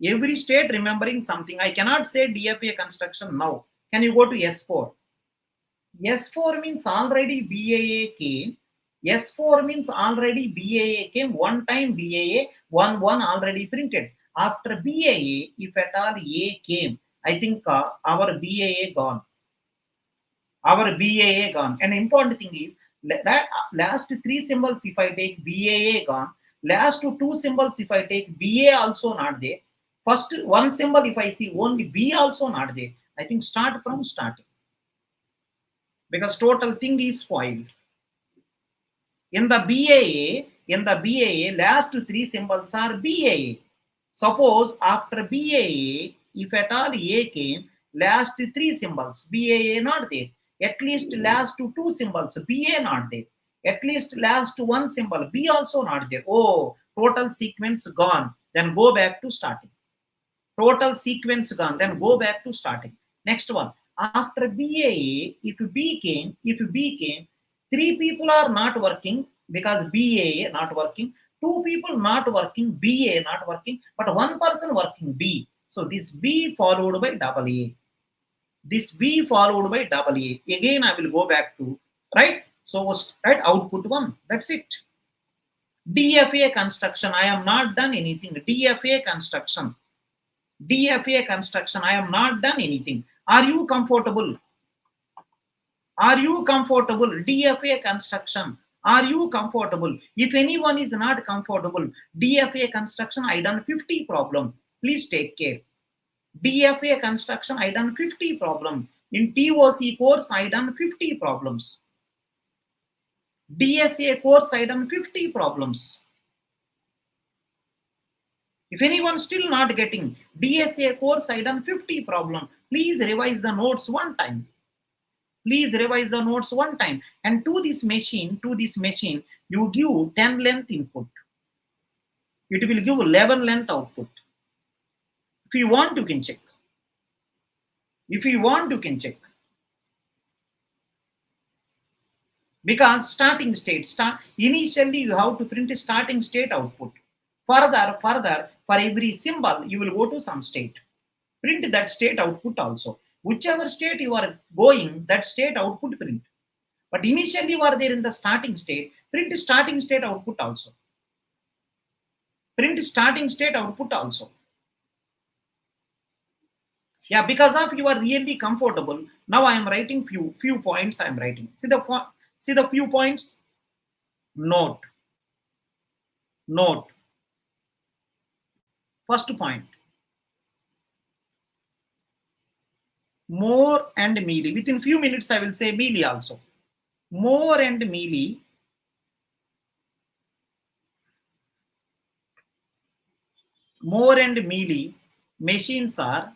I cannot say DFA construction now. Can you go to S4? S4 means already BAA came. S4 means already BAA came. One time BAA, one already printed. After BAA, if at all A came, I think our BAA gone. And important thing is that last 3 symbols, if I take BAA gone, last 2 symbols, if I take BA also not there. First 1 symbol, if I see only B also not there, I think start from starting. Because total thing is spoiled. In the BAA, last 3 symbols are BAA. Suppose after BAA, if at all A came, last 3 symbols, BAA not there. At least last 2 symbols, BA not there. At least last 1 symbol, B also not there. Oh, total sequence gone. Then go back to starting. Total sequence gone. Then go back to starting. Next one. After BAA, if B came, 3 people are not working because BAA not working. 2 people not working, BA not working, but 1 person working B. So this B followed by AA. Again, I will go back to, right? So, right, output 1. That's it. DFA construction, I am not done anything. DFA construction, I am not done anything. Are you comfortable? DFA construction, are you comfortable? If anyone is not comfortable, DFA construction, I done 50 problem. Please take care. DFA construction, I done 50 problem. In TOC course, I done 50 problems. DSA course, I done 50 problems. If anyone still not getting DSA course, I done 50 problem. Please revise the notes one time. Please revise the notes one time. And to this machine, you give 10 length input. It will give 11 length output. If you want, you can check. If you want, you can check. Because starting state, initially you have to print a starting state output. Further, for every symbol, you will go to some state. Print that state output also. Whichever state you are going, that state output print. But initially you are there in the starting state, print starting state output also. Print starting state output also. Yeah, because of you are really comfortable. Now I am writing few points. I am writing. See the few points. Note. First point. More and Mealy. Within few minutes, I will say Mealy also. More and Mealy. More and Mealy machines are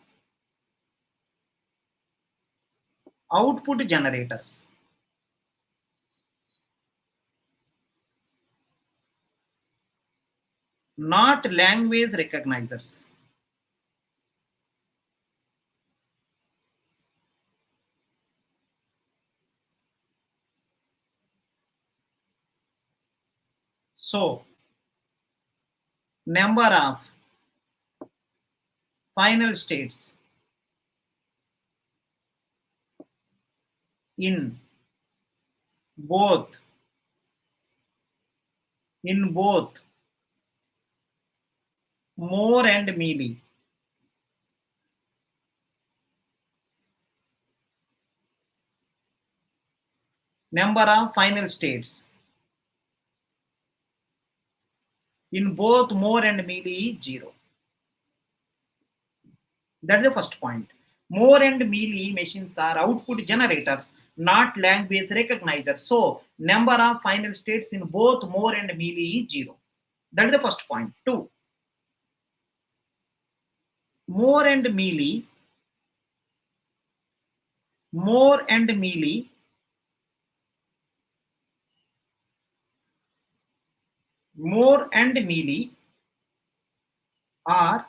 output generators. Not language recognizers. So, number of final states in both More and Mealy number of final states in both More and Mealy is 0. That is the first point. More and Mealy machines are output generators, not language recognizers. So, number of final states in both More and Mealy is 0. That is the first point. 2. More and Mealy are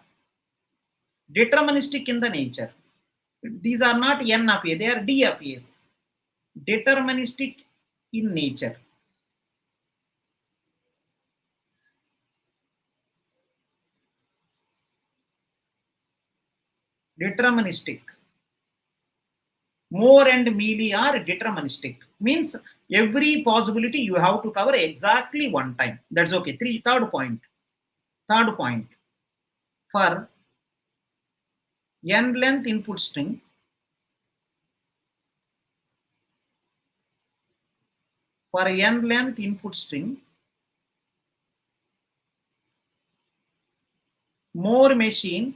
deterministic in the nature. These are not N of A, they are D of A's. Deterministic in nature. Deterministic. More and Mealy are deterministic. Means every possibility you have to cover exactly one time. That's okay. Third point. For n length input string, more machine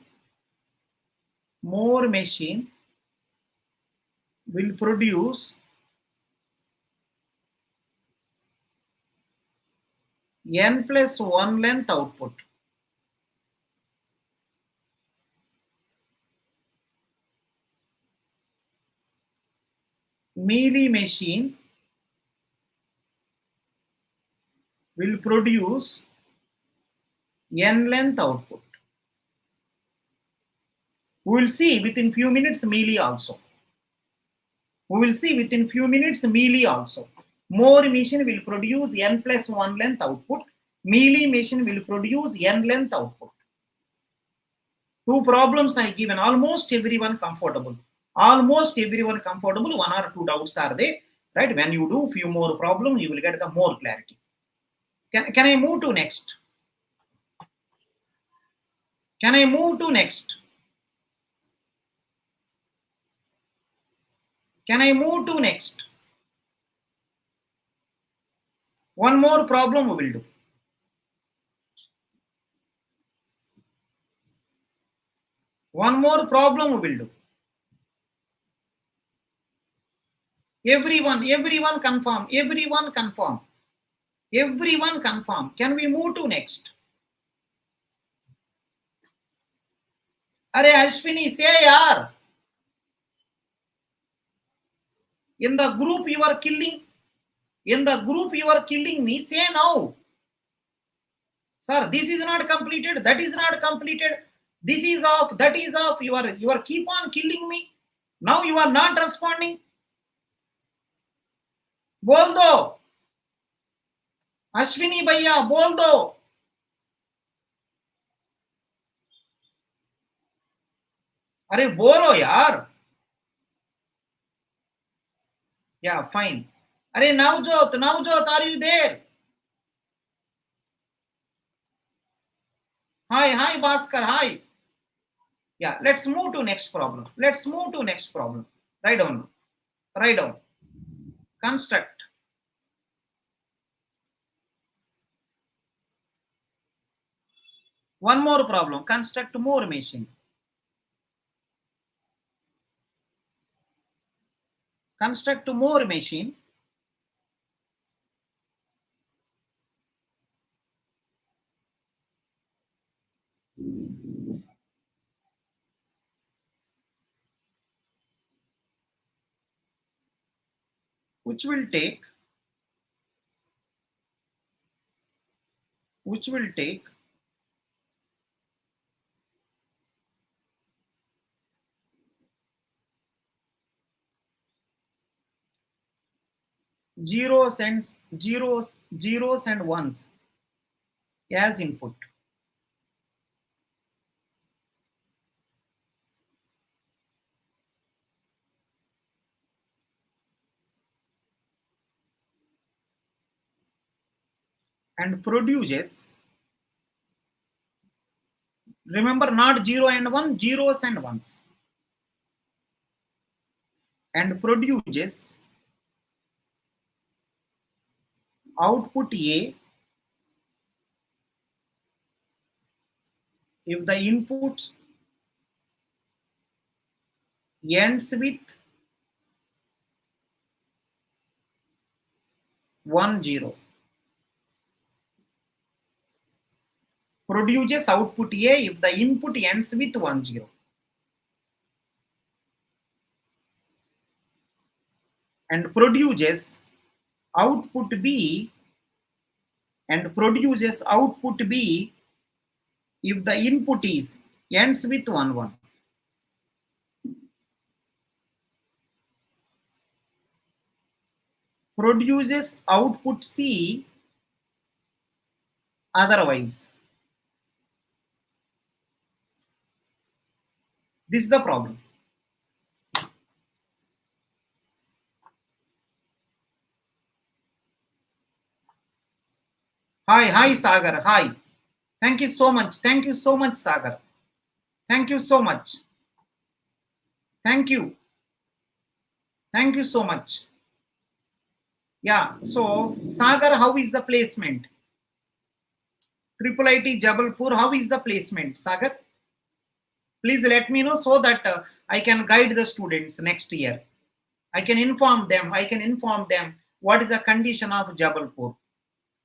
will produce n plus 1 length output. Mealy machine will produce n length output. We will see within few minutes Mealy also. More machine will produce n plus 1 length output. Mealy machine will produce n length output. Two problems I given. Almost everyone comfortable. One or two doubts are there. Right? When you do few more problems, you will get the more clarity. Can I move to next? One more problem we will do. Everyone confirm. Everyone confirm. Everyone confirm. Can we move to next? Are Ashwini, say yaar. In the group you are killing. In the group you are killing me. Say now. Sir, this is not completed. That is not completed. This is off. That is off. You are keep on killing me. Now you are not responding. बोल दो अश्विनी भैया बोल दो अरे बोलो यार yeah fine अरे Navjot are you there hi Bhaskar hi yeah let's move to next problem write down construct one more problem construct more machine which will take 0s and ones as input and produces, remember not 0 and 1, zeros and ones, and produces output A if the input ends with 1 0. Produces output A if the input ends with 1 0. And produces output B if the input is ends with 1 1. Produces output C otherwise. This is the problem. Hi Sagar, hi. Thank you so much, Sagar. Thank you so much. Thank you so much. Yeah, so Sagar, how is the placement? Triple IT Jabalpur, how is the placement, Sagar? Please let me know so that I can guide the students next year. I can inform them what is the condition of Jabalpur.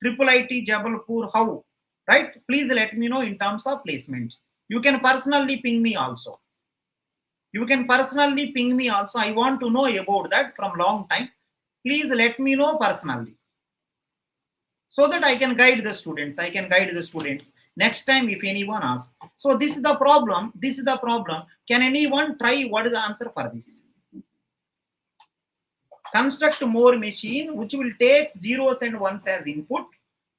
Triple IT Jabalpur, how? Right? Please let me know in terms of placement. You can personally ping me also. I want to know about that from long time. Please let me know personally so that I can guide the students. Next time if anyone asks. So this is the problem. Can anyone try what is the answer for this? Construct more machine which will take zeros and ones as input.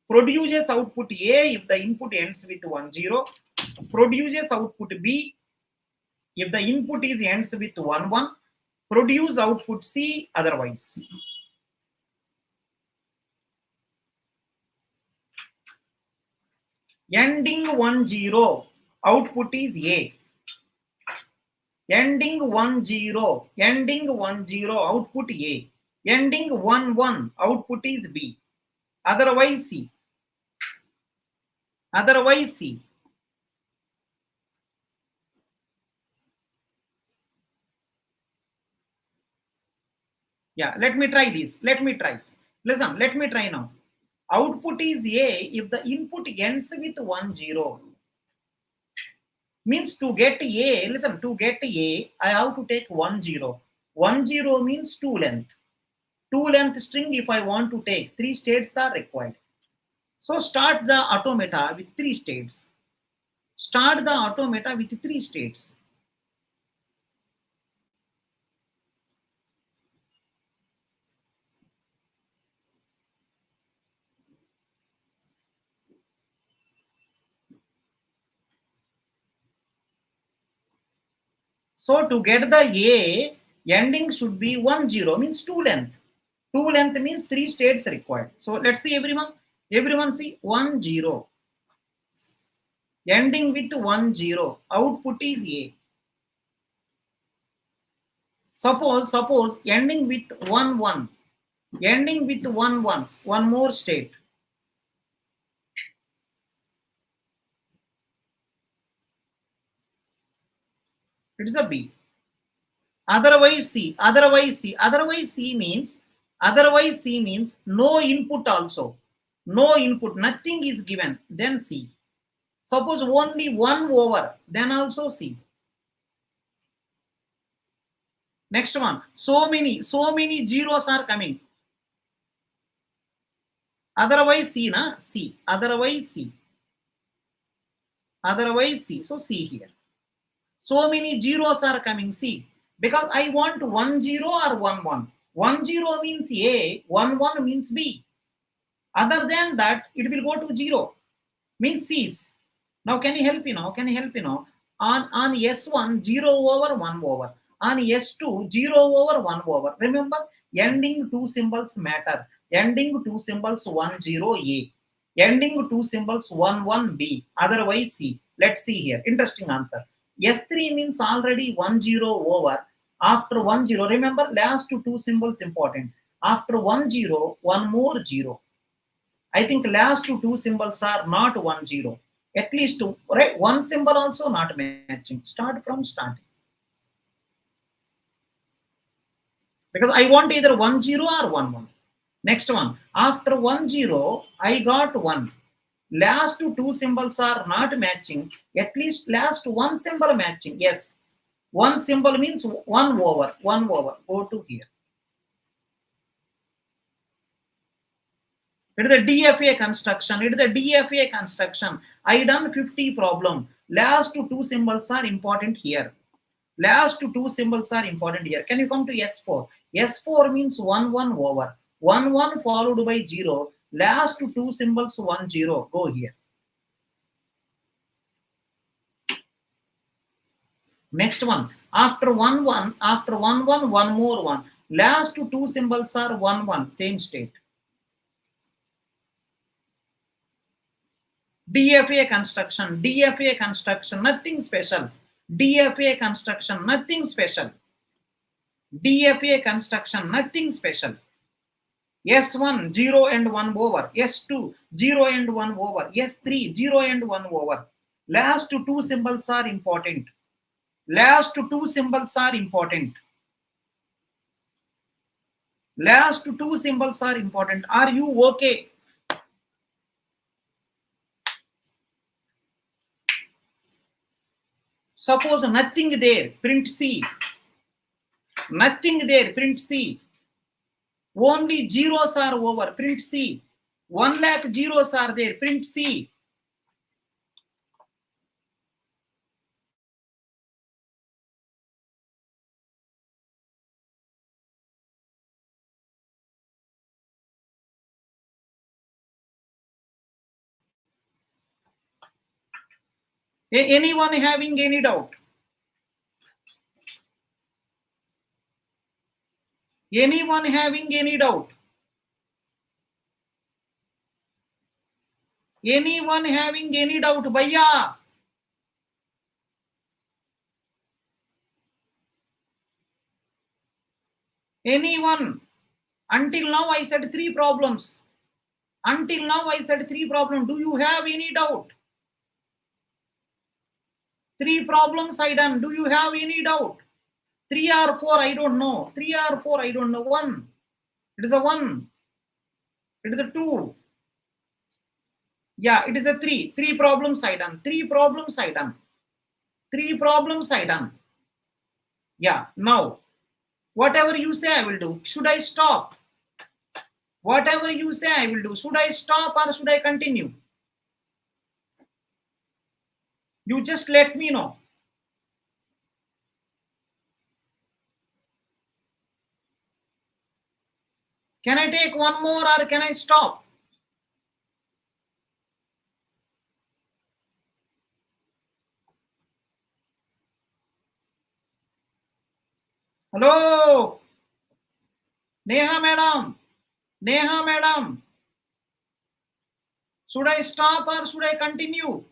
Produces output A if the input ends with 1 0. Produces output B if the input is ends with 1 1. Produce output C otherwise. Ending 1 0 output is A. Ending 1 0 output A. Ending 1 1 output is B. Otherwise C. Yeah, let me try this. Let me try. Listen, let me try now. Output is A if the input ends with 1 0. Means to get A, listen, to get A, I have to take 1 0. 1 0 means 2 length. 2 length string if I want to take, 3 states are required. So start the automata with 3 states. Start the automata with 3 states. So to get the A, ending should be 1 0 means 2 length. 2 length means 3 states required. So let's see everyone. Everyone see 1 0. Ending with 1 0. Output is A. Suppose ending with 1 1. Ending with 1 1. One more state. It is a B. Otherwise C. Otherwise C means no input also. No input. Nothing is given. Then C. Suppose only 1 over. Then also C. Next one. So many zeros are coming. Otherwise C, na? C. Otherwise C. Otherwise C. So C here. So many zeros are coming. C. Because I want 1 0 or 1 1. 1 0 means A. 1 1 means B. Other than that, it will go to 0. Means C's. Now can you help me now? Can you help me now? On S1, 0 over 1 over. On S2, 0 over 1 over. Remember, ending two symbols matter. Ending two symbols 1 0 A. Ending two symbols 1 1 B. Otherwise C. Let's see here. Interesting answer. S3 means already 1 0 over. After 1 0, remember last two symbols important. After 1 0, one more 0. I think last two symbols are not 1 0. At least two, right? One symbol also not matching. Start from starting. Because I want either 1 0 or 1 1. Next one. After 1 0, I got 1. Last two symbols are not matching. At least last one symbol matching. Yes. One symbol means 1 over. 1 over. Go to here. It is the DFA construction. It is the DFA construction. I done 50 problem. Last two symbols are important here. Last two symbols are important here. Can you come to S4? S4 means 1 1 over. 1 1 followed by 0. Last two symbols 1 0. Go here. Next one. After 1 1, after 1 1, one more 1. Last two symbols are 1 1. Same state. DFA construction, nothing special. DFA construction, nothing special. DFA construction, nothing special. S1, 0 and 1 over. S2, 0 and 1 over. S3, 0 and 1 over. Last two symbols are important. Last two symbols are important. Last two symbols are important. Are you okay? Suppose nothing there, print C. Nothing there, print C. Only zeros are over, print C. 1 lakh zeros are there, print C. Anyone having any doubt? Anyone having any doubt? Anyone having any doubt? Bhaiya? Anyone? Until now I said 3 problems. Until now I said 3 problems. Do you have any doubt? 3 problems I done. Do you have any doubt? 3 or 4 I don't know. 3 or 4 I don't know. 1. It is a 1. It is a 2. Yeah, it is a 3. 3 problems I done. 3 problems I done. 3 problems I done. Yeah, now, whatever you say I will do. Should I stop? Whatever you say I will do. Should I stop or should I continue? You just let me know. Can I take one more or can I stop? Hello? Neha madam. Neha madam. Should I stop or should I continue?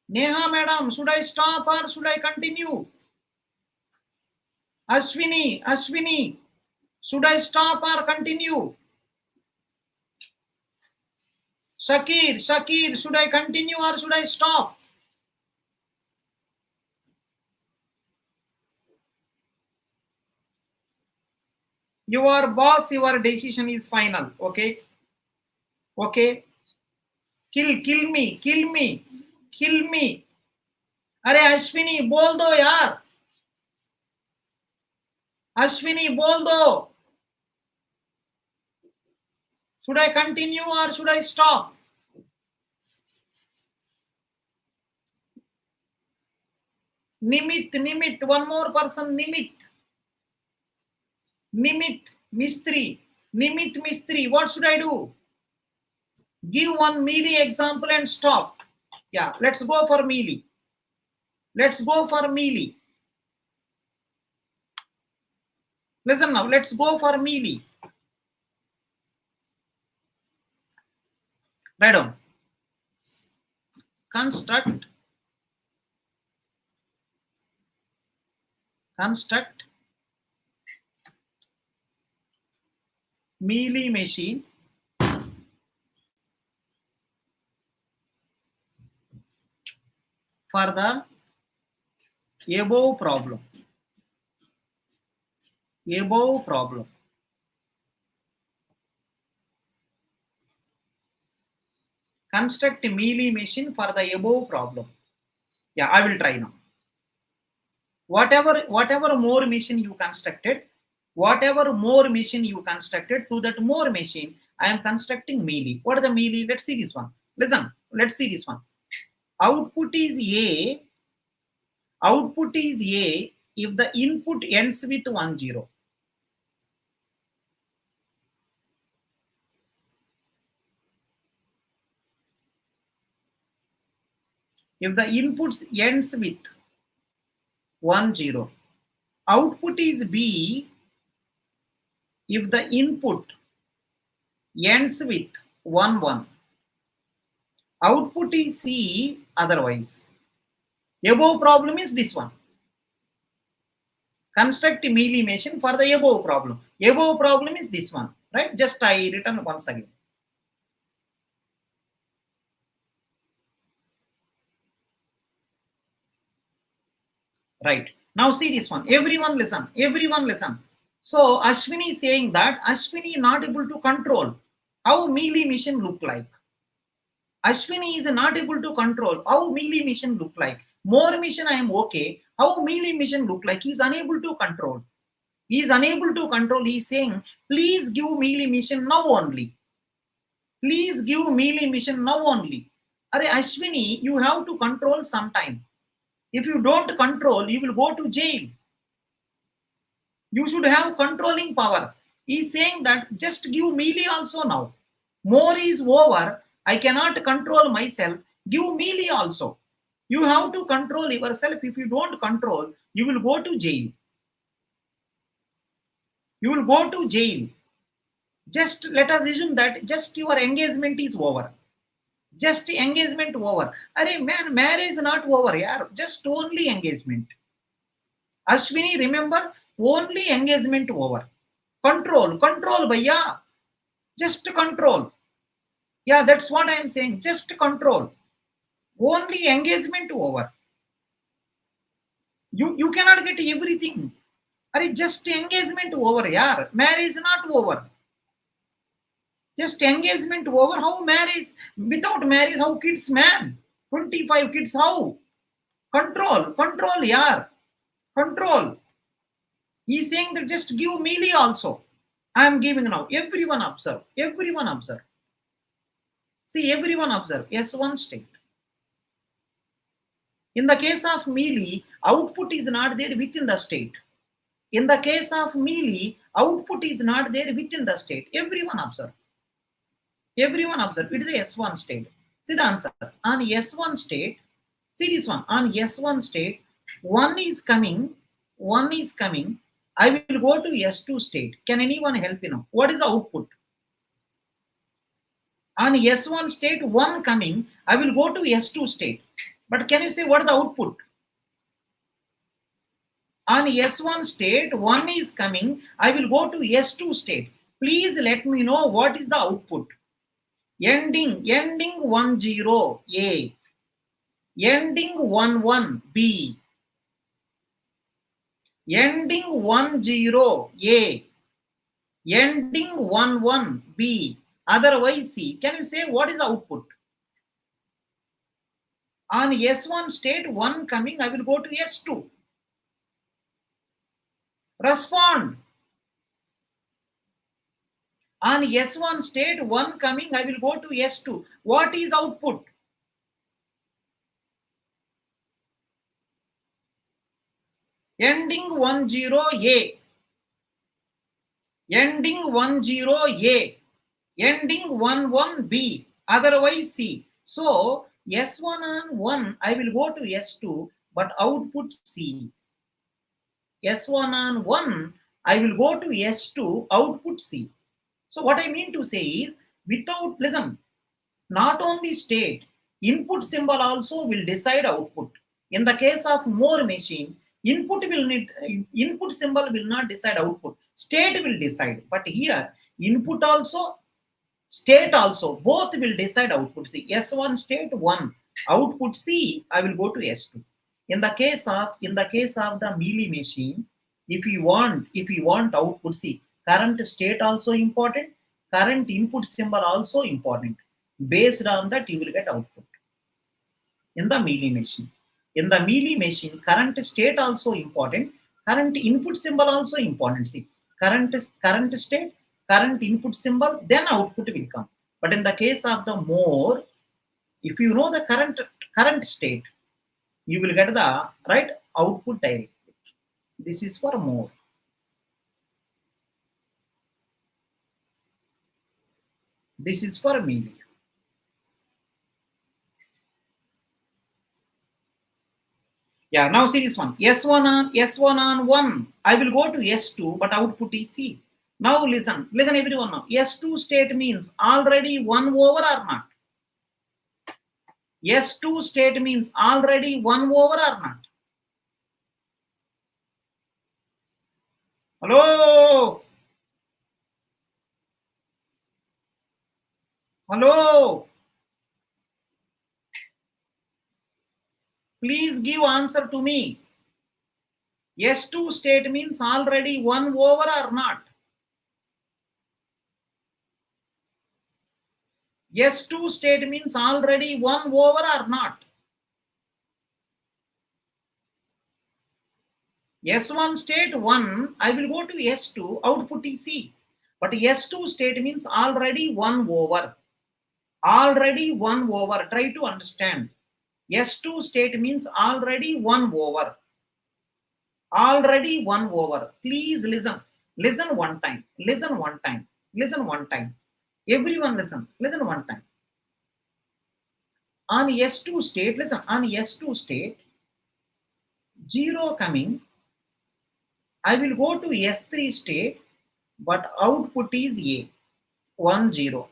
Neha madam, should I stop or should I continue? Ashwini, Ashwini, should I stop or continue? Shakir, Shakir, should I continue or should I stop? Your boss, your decision is final. Okay? Okay? Kill me, kill me, kill me. अरे अश्विनी बोल दो यार. अश्विनी बोल दो. Should I continue or should I stop? Nimit, Nimit, one more person, Nimit. Nimit Mistri. Nimit Mistri, what should I do? Give one Mealy example and stop. Yeah, let's go for Mealy. Let's go for Mealy. Listen now, let's go for Mealy. Write down. Construct Mealy machine for the above problem. Above problem. Construct a Mealy machine for the above problem. Yeah, I will try now. Whatever more machine you constructed, to that more machine, I am constructing Mealy. What is the Mealy? Let's see this one. Listen, let's see this one. Output is A if the input ends with 1 0. If the inputs ends with 1 0. Output is B if the input ends with 1 1. Output is C otherwise. Above problem is this one. Construct a Mealy machine for the above problem. Above problem is this one, right? Just I written once again. Right. Now see this one. Everyone listen. Everyone listen. So Ashwini is saying that Ashwini not able to control how Mealy machine look like. Ashwini is not able to control how Mealy machine look like. More machine I am okay. How Mealy machine look like? He is unable to control. He is unable to control. He is saying, please give Mealy machine now only. Please give Mealy machine now only. Are Ashwini, you have to control sometime. If you don't control, you will go to jail. You should have controlling power. He is saying that just give Mealy also now. More is over. I cannot control myself. Give Mealy also. You have to control yourself. If you don't control, you will go to jail. You will go to jail. Just let us assume that just your engagement is over. Just engagement over. Arey man, marriage is not over, yaar. Just only engagement. Ashwini, remember, only engagement over. Control, bhaiya. Just control. Yeah, that's what I am saying. Just control. Only engagement over. You cannot get everything. Are just engagement over, yaar. Marriage not over. Just engagement over. How marriage? Without marriage, how kids, man? 25 kids, how? Control, yaar. Control. He's saying that just give Mealy also. I am giving now. Everyone observe. Everyone observe. See, everyone observe. S1 state. In the case of Mealy, output is not there within the state. In the case of Mealy, output is not there within the state. Everyone observe. Everyone observe. It is a S1 state. See the answer. On S1 state, see this one. On S1 state, one is coming. I will go to S2 state. Can anyone help me now? What is the output? On S1 state, one coming. I will go to S2 state. But can you say what is the output? On S1 state, one is coming. I will go to S2 state. Please let me know what is the output. Ending 10 A. Ending 11 B. Ending 10 A. Ending 11 B. Otherwise C. Can you say what is the output? On S1 state, one coming, I will go to S2. Respond. On S1 state, one coming, I will go to S2. What is output? Ending 10 A. Ending 10 A. Ending 11 B. Otherwise C. So S1 on 1, I will go to S2, but output C. S1 on 1, I will go to S2, output C. So what I mean to say is, without, listen, not only state, input symbol also will decide output. In the case of more machine, input symbol will not decide output. State will decide. But here, input also, state also, both will decide output. See, S1 state 1, output C, I will go to S2. In the case of the Mealy machine, if you want output C, current state also important, current input symbol also important. Based on that, you will get output. In the Mealy machine. In the Mealy machine, current state also important, current input symbol also important. See, current state, current input symbol, then output will come. But in the case of the more, if you know the current state, you will get the right output directly. This is for more. This is for Mealy. Yeah, now see this one. S1 on 1. I will go to S2, but output is C. Now listen everyone now. S2 state means already 1 over or not? S2 state means already 1 over or not? Hello? Hello? Please give answer to me. S2 state means already 1 over or not? S2 state means already 1 over or not? S1 state 1, I will go to S2, output is C. But S2 state means already 1 over. Already 1 over. Try to understand. S2 state means already 1 over. Already 1 over. Please listen. Listen one time. Listen one time. Listen one time. Everyone listen. Listen one time. On S2 state, listen. On S2 state, 0 coming. I will go to S3 state, but output is A. 1 0.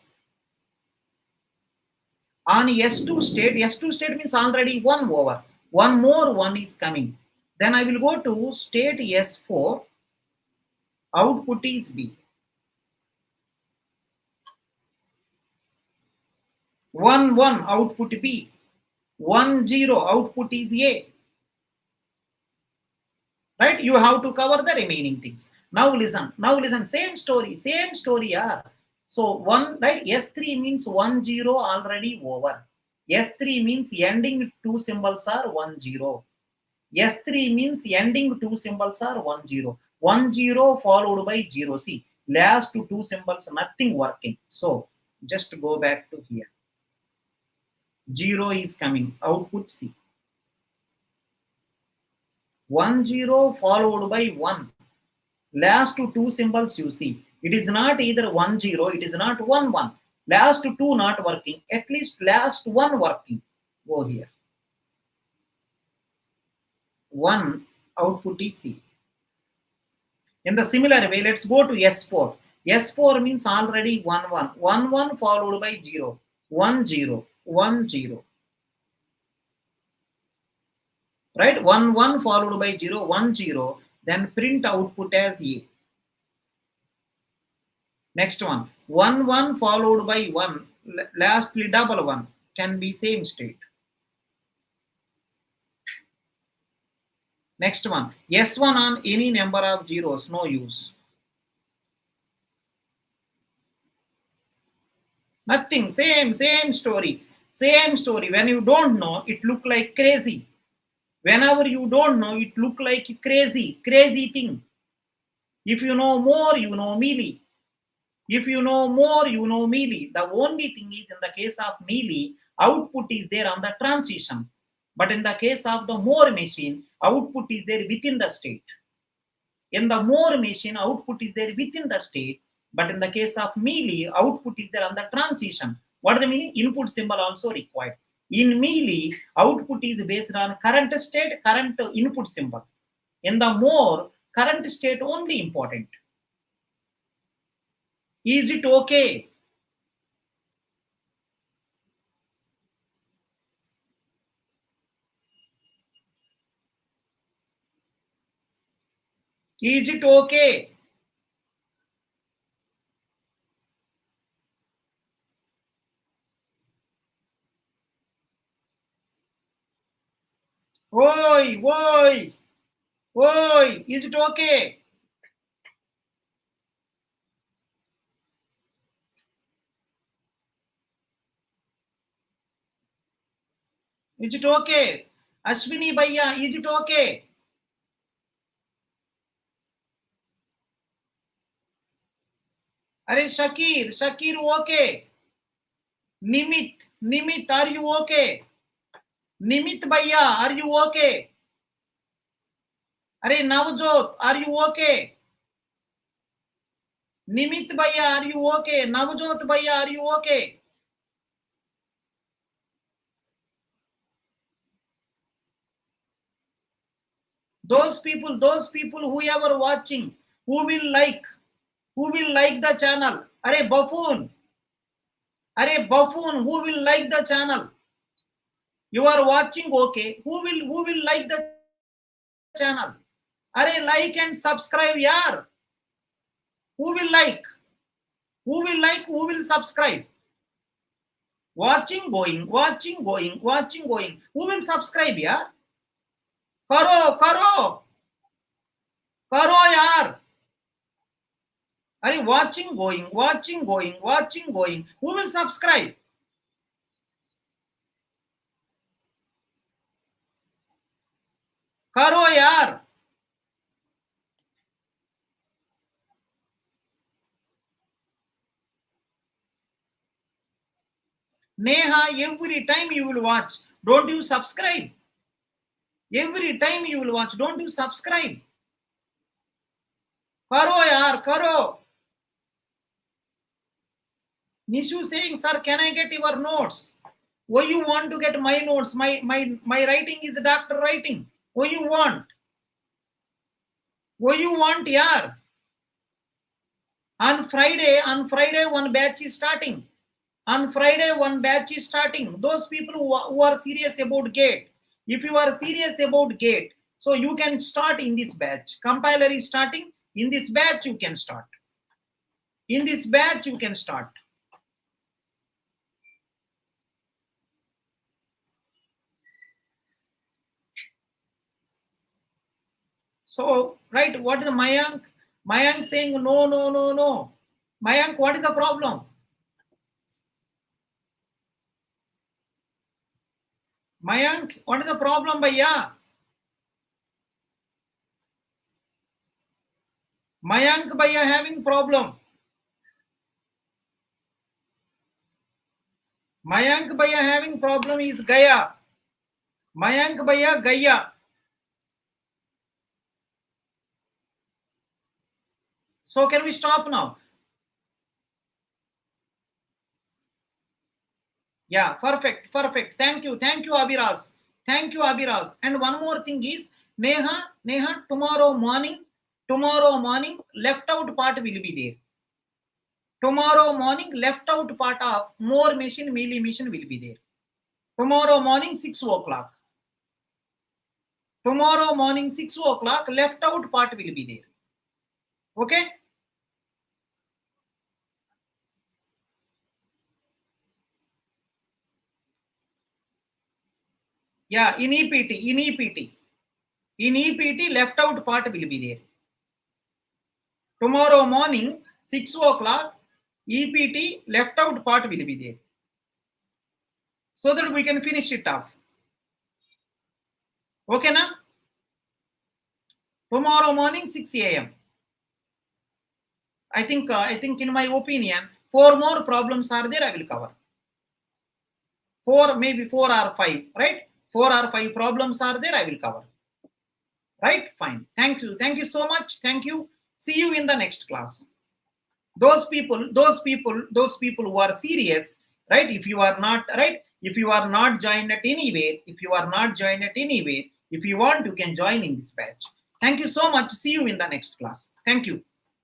On S2 state means already 1 over. One more 1 is coming. Then I will go to state S4. Output is B. 1 1 output B. 1 0 output is A. right? You have to cover the remaining things. Now listen, same story, yeah. So one, right, S3 means 10 already over. S3 means ending two symbols are 10. S3 means ending two symbols are 10. 10 followed by 0. See, last two symbols, nothing working. So just go back to here. 0 is coming, output C. 10 followed by 1. Last two symbols you see. It is not either 10, it is not 11. Last two not working, at least last one working. Go here. 1 output is C. In the similar way, let's go to S4. S4 means already 1 1. 1 1 followed by 0. 1 0. 1 0. Right? 1 1 followed by 0. 1 0. Then print output as A. Next one. 1 1 followed by 1. Lastly, double 1 can be same state. Next one. S1 on any number of zeros, no use. Nothing. Same story. Same story. When you don't know, it look like crazy. Whenever you don't know, it look like crazy thing. If you know more, you know Mealy. If you know more, you know Mealy. The only thing is, in the case of Mealy, output is there on the transition. But in the case of the more machine, output is there within the state. In the more machine, output is there within the state. But in the case of Mealy, output is there on the transition. What the meaning? Input symbol also required. In Mealy, output is based on current state, current input symbol. In the more, current state only important. Is it okay? Is it okay? Oi, oi, oi, is it okay? Is it okay? Ashwini Bhaiya, is it okay? Are Shakir, okay? Nimit, are you okay? Nimit Bhaiya, are you okay? Are Navjot, are you okay? Nimit Bhaiya, are you okay? Navjot Bhaiya, are you okay? Those people whoever watching, who will like the channel. Are buffoon, who will like the channel? You are watching, okay? Who will like the channel? Are like and subscribe, yaar. Who will like? Who will subscribe? Watching, going. Who will subscribe, yaar? करो करो यार. Are watching, going. Who will subscribe? करो यार. Neha, every time you will watch, don't you subscribe? Every time you will watch, don't you subscribe? करो यार, करो. Nishu saying, sir, can I get your notes? Why you want to get my notes? My writing is doctor writing. What you want? What you want, yaar? On Friday, one batch is starting. On Friday, one batch is starting. Those people who are serious about GATE, if you are serious about GATE, so you can start in this batch. Compiler is starting. In this batch, you can start. In this batch, you can start. So, right, what is the Mayank? Mayank saying no, no, no, no. Mayank, what is the problem? Mayank, what is the problem, Bhaiya? Mayank Bhaiya having problem. Mayank Bhaiya having problem is Gaya. Mayank Bhaiya, Gaya. So can we stop now? Yeah, perfect, perfect. Thank you, Abhiraz. Thank you, Abhiraz. And one more thing is, Neha, tomorrow morning, left out part will be there. Tomorrow morning, left out part of more machine, Mealy machine will be there. Tomorrow morning, 6 o'clock. Tomorrow morning, 6 o'clock, left out part will be there. Okay? Yeah, in EPT, left out part will be there. Tomorrow morning, 6 o'clock, EPT, left out part will be there. So that we can finish it off. Okay, na? Tomorrow morning, 6 a.m. I think in my opinion, 4 more problems are there, I will cover. 4, maybe 4 or 5, right? 4 or 5 problems are there, I will cover. Right? Fine. Thank you so much. Thank you. See you in the next class. Those people who are serious, right? If you are not, right? If you are not joined at anywhere, if you want, you can join in this batch. Thank you so much. See you in the next class. Thank you.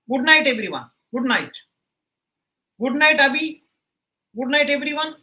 Good night, everyone. Good night. Good night, Abhi. Good night, everyone.